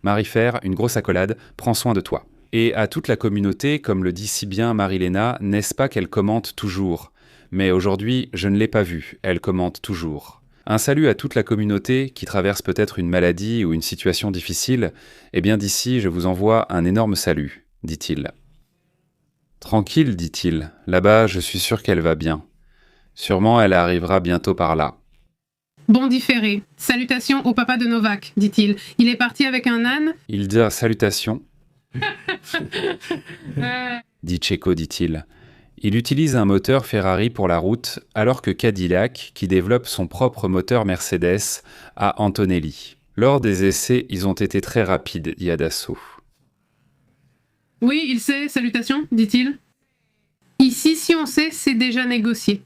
S1: Marie-Fer, une grosse accolade, prends soin de toi. Et à toute la communauté, comme le dit si bien Marie-Léna, n'est-ce pas qu'elle commente toujours? Mais aujourd'hui, je ne l'ai pas vue, elle commente toujours. Un salut à toute la communauté qui traverse peut-être une maladie ou une situation difficile. Eh bien d'ici, je vous envoie un énorme salut, dit-il. Tranquille, dit-il. Là-bas, je suis sûr qu'elle va bien. Sûrement, elle arrivera bientôt par là.
S2: Bon différé. Salutations au papa de Novak, dit-il. Il est parti avec un âne.
S1: Il dit salutations. Dit Checo, dit-il. Il utilise un moteur Ferrari pour la route, alors que Cadillac, qui développe son propre moteur Mercedes, a Antonelli. Lors des essais, ils ont été très rapides, dit Adasso.
S2: Oui, il sait, salutations, dit-il. Ici, si on sait, c'est déjà négocié.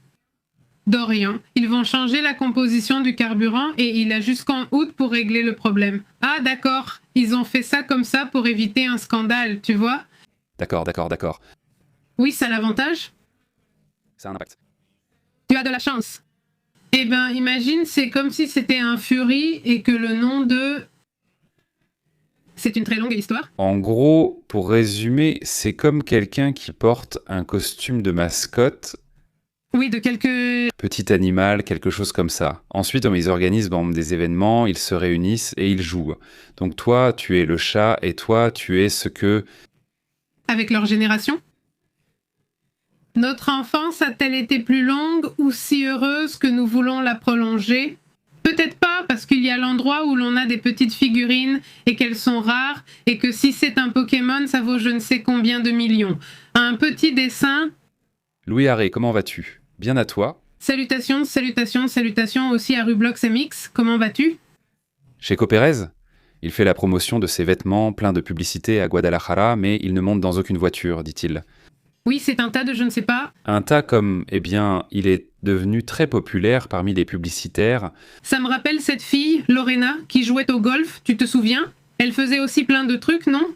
S2: Dorian, ils vont changer la composition du carburant et il a jusqu'en août pour régler le problème. Ah, d'accord, ils ont fait ça comme ça pour éviter un scandale, tu vois?
S1: D'accord.
S2: Oui, ça a l'avantage.
S1: Ça a un impact.
S2: Tu as de la chance. Eh ben, imagine, c'est comme si c'était un Fury et que le nom de... C'est une très longue histoire.
S1: En gros, pour résumer, c'est comme quelqu'un qui porte un costume de mascotte.
S2: Oui, de quelque...
S1: Petit animal, quelque chose comme ça. Ensuite, ils organisent des événements, ils se réunissent et ils jouent. Donc toi, tu es le chat et toi, tu es ce que...
S2: Avec leur génération? Notre enfance a-t-elle été plus longue ou si heureuse que nous voulons la prolonger? Peut-être pas, parce qu'il y a l'endroit où l'on a des petites figurines et qu'elles sont rares, et que si c'est un Pokémon, ça vaut je ne sais combien de millions. Un petit dessin...
S1: Louis Harré, comment vas-tu? Bien à toi?
S2: Salutations aussi à Rublox MX, comment vas-tu?
S1: Checo Pérez? Il fait la promotion de ses vêtements pleins de publicité à Guadalajara, mais il ne monte dans aucune voiture, dit-il.
S2: Oui, c'est un tas de je ne sais pas.
S1: Un tas comme, il est devenu très populaire parmi les publicitaires.
S2: Ça me rappelle cette fille, Lorena, qui jouait au golf, tu te souviens? Elle faisait aussi plein de trucs, non?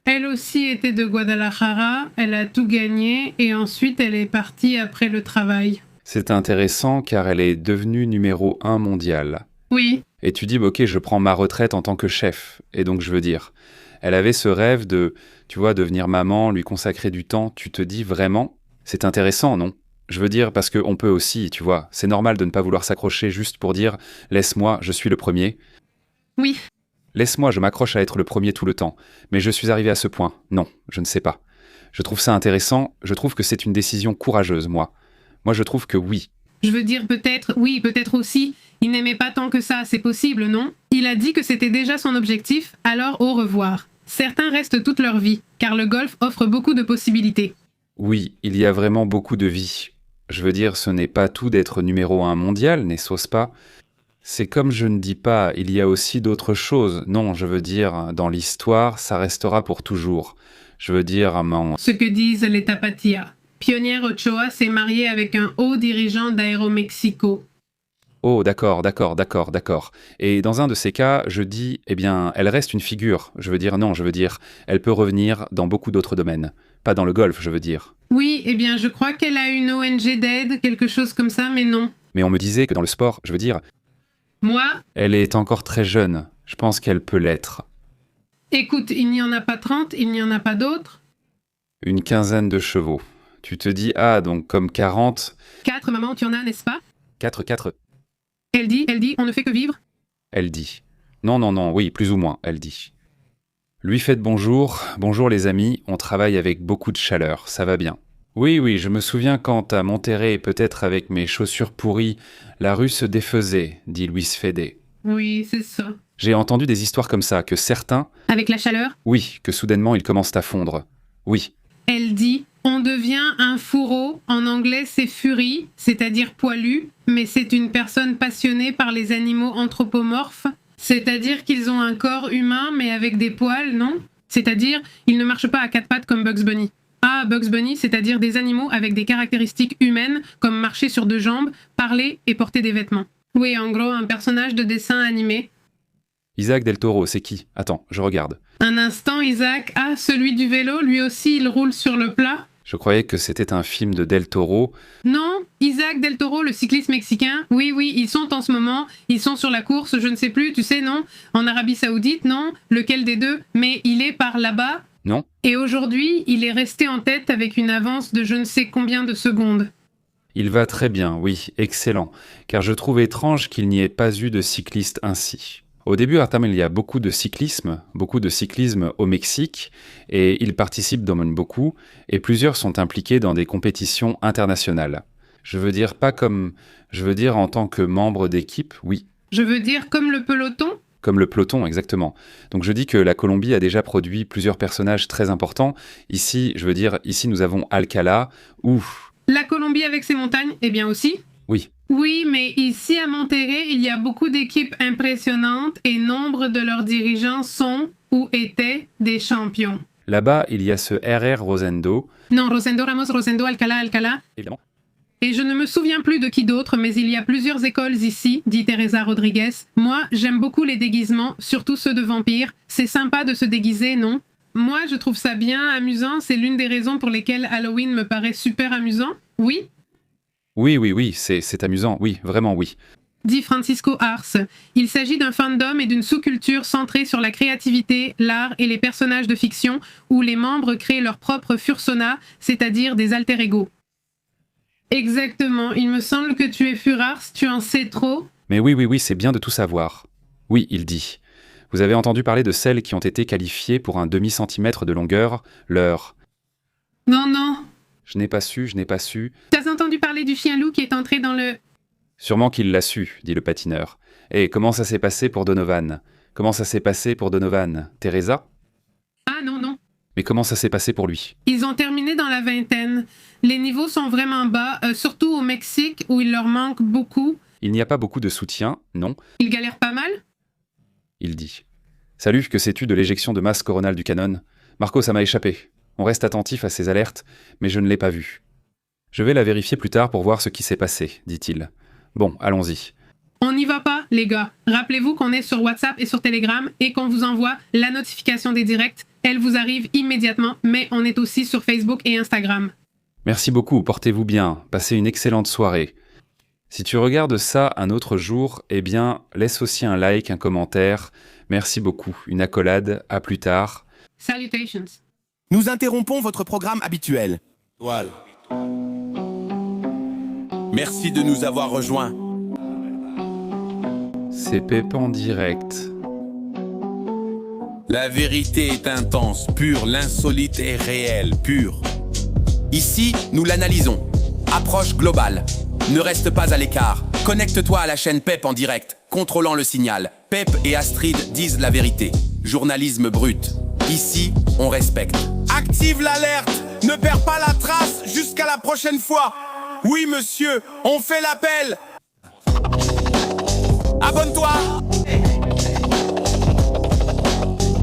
S2: Elle aussi était de Guadalajara, elle a tout gagné et ensuite elle est partie après le travail.
S1: C'est intéressant car elle est devenue numéro 1 mondial.
S2: Oui,
S1: Et tu dis, ok, je prends ma retraite en tant que chef. Et donc, je veux dire, elle avait ce rêve de, tu vois, devenir maman, lui consacrer du temps. Tu te dis vraiment, c'est intéressant, non? Je veux dire, parce qu'on peut aussi, tu vois, c'est normal de ne pas vouloir s'accrocher juste pour dire, laisse-moi, je suis le premier.
S2: oui.
S1: Laisse-moi, je m'accroche à être le premier tout le temps. Mais je suis arrivé à ce point. Non, je ne sais pas. Je trouve ça intéressant, je trouve que c'est une décision courageuse, moi. Moi, je trouve que oui.
S2: Je veux dire peut-être, oui, peut-être aussi, il n'aimait pas tant que ça, c'est possible, non? Il a dit que c'était déjà son objectif, alors au revoir. Certains restent toute leur vie, car le golf offre beaucoup de possibilités.
S1: Oui, il y a vraiment beaucoup de vie. Je veux dire, ce n'est pas tout d'être numéro 1 mondial, n'est-ce pas? C'est comme je ne dis pas, il y a aussi d'autres choses. Non, je veux dire, dans l'histoire, ça restera pour toujours. Je veux dire,
S2: Ce que disent les Tapatia. Pionnière Ochoa s'est mariée avec un haut dirigeant d'Aéromexico.
S1: Oh, d'accord. Et dans un de ces cas, je dis, eh bien, elle reste une figure. Je veux dire, non, je veux dire, elle peut revenir dans beaucoup d'autres domaines. Pas dans le golf, je veux dire.
S2: Oui, eh bien, je crois qu'elle a une ONG d'aide, quelque chose comme ça, mais non.
S1: Mais on me disait que dans le sport, je veux dire,
S2: Moi,
S1: elle est encore très jeune. Je pense qu'elle peut l'être.
S2: écoute, il n'y en a pas 30, il n'y en a pas d'autres.
S1: Une quinzaine de chevaux. Tu te dis, ah, donc comme 40,
S2: 4, maman, tu en as, n'est-ce pas?
S1: 4.
S2: Elle dit, on ne fait que vivre.
S1: Elle dit. Non, oui, plus ou moins, elle dit. Lui faites bonjour les amis, on travaille avec beaucoup de chaleur, ça va bien. Oui, je me souviens quand à Monterrey, peut-être avec mes chaussures pourries, la rue se défaisait, dit Luis Fede.
S2: Oui, c'est ça.
S1: J'ai entendu des histoires comme ça, que certains,
S2: Avec la chaleur,
S1: oui, que soudainement ils commencent à fondre. Oui,
S2: elle dit, on devient un fourreau, en anglais c'est furie, c'est-à-dire poilu, mais c'est une personne passionnée par les animaux anthropomorphes, c'est-à-dire qu'ils ont un corps humain mais avec des poils, non? C'est-à-dire, ils ne marchent pas à 4 pattes comme Bugs Bunny. Ah, Bugs Bunny, c'est-à-dire des animaux avec des caractéristiques humaines, comme marcher sur 2 jambes, parler et porter des vêtements. Oui, en gros, un personnage de dessin animé.
S1: Isaac Del Toro, c'est qui? Attends, je regarde.
S2: Un instant, Isaac, ah, celui du vélo, lui aussi, il roule sur le plat.
S1: Je croyais que c'était un film de Del Toro.
S2: Non, Isaac Del Toro, le cycliste mexicain. Oui, ils sont en ce moment. Ils sont sur la course, je ne sais plus, tu sais, non? En Arabie Saoudite, non? Lequel des deux? Mais il est par là-bas.
S1: Non?
S2: Et aujourd'hui, il est resté en tête avec une avance de je ne sais combien de secondes.
S1: Il va très bien, oui, excellent, car je trouve étrange qu'il n'y ait pas eu de cycliste ainsi. Au début, Artem, il y a beaucoup de cyclisme au Mexique, et il participe dans beaucoup, et plusieurs sont impliqués dans des compétitions internationales. Je veux dire en tant que membre d'équipe, oui.
S2: Je veux dire comme le peloton?
S1: Comme le peloton, exactement. Donc je dis que la Colombie a déjà produit plusieurs personnages très importants. Ici, nous avons Alcala, ou...
S2: La Colombie avec ses montagnes, eh bien aussi.
S1: Oui.
S2: Oui, mais ici à Monterrey, il y a beaucoup d'équipes impressionnantes et nombre de leurs dirigeants sont ou étaient des champions.
S1: Là-bas, il y a ce RR Rosendo.
S2: Non, Rosendo Ramos, Rosendo Alcala.
S1: Évidemment.
S2: Et je ne me souviens plus de qui d'autre, mais il y a plusieurs écoles ici, dit Teresa Rodriguez. Moi, j'aime beaucoup les déguisements, surtout ceux de vampires. C'est sympa de se déguiser, non? Moi, je trouve ça bien amusant. C'est l'une des raisons pour lesquelles Halloween me paraît super amusant. Oui?
S1: Oui, c'est amusant, oui, vraiment oui.
S2: Dit Francisco Ars. Il s'agit d'un fandom et d'une sous-culture centrée sur la créativité, l'art et les personnages de fiction, où les membres créent leur propre fursona, c'est-à-dire des alter-ego. Exactement, il me semble que tu es Furars, tu en sais trop.
S1: Mais oui, c'est bien de tout savoir. Oui, il dit. Vous avez entendu parler de celles qui ont été qualifiées pour un demi-centimètre de longueur, leur...
S2: Non.
S1: Je n'ai pas su.
S2: T'as entendu parler du chien loup qui est entré dans le...
S1: Sûrement qu'il l'a su, dit le patineur. Et comment ça s'est passé pour Donovan? Teresa?
S2: Ah non.
S1: Mais comment ça s'est passé pour lui?
S2: Ils ont terminé dans la vingtaine. Les niveaux sont vraiment bas, surtout au Mexique où il leur manque beaucoup.
S1: Il n'y a pas beaucoup de soutien, non?
S2: Ils galèrent pas mal?
S1: Il dit. Salut, que sais-tu de l'éjection de masse coronale du canon? Marco, ça m'a échappé. On reste attentif à ces alertes, mais je ne l'ai pas vue. Je vais la vérifier plus tard pour voir ce qui s'est passé, dit-il. Bon, allons-y.
S2: On n'y va pas, les gars. Rappelez-vous qu'on est sur WhatsApp et sur Telegram et qu'on vous envoie la notification des directs. elle vous arrive immédiatement, mais on est aussi sur Facebook et Instagram.
S1: Merci beaucoup, portez-vous bien, passez une excellente soirée. Si tu regardes ça un autre jour, eh bien, laisse aussi un like, un commentaire. Merci beaucoup, une accolade, à plus tard.
S2: Salutations.
S8: Nous interrompons votre programme habituel. Voilà. Merci de nous avoir rejoints.
S1: C'est Pep en direct.
S8: La vérité est intense, pure, l'insolite est réel, pur. Ici, nous l'analysons. Approche globale. Ne reste pas à l'écart. Connecte-toi à la chaîne Pep en direct, contrôlant le signal. Pep et Astrid disent la vérité. Journalisme brut. Ici, on respecte. Active l'alerte. Ne perds pas la trace jusqu'à la prochaine fois. Oui, monsieur, on fait l'appel. Abonne-toi.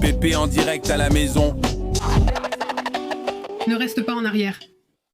S8: Pépé en direct à la maison.
S2: Ne reste pas en arrière.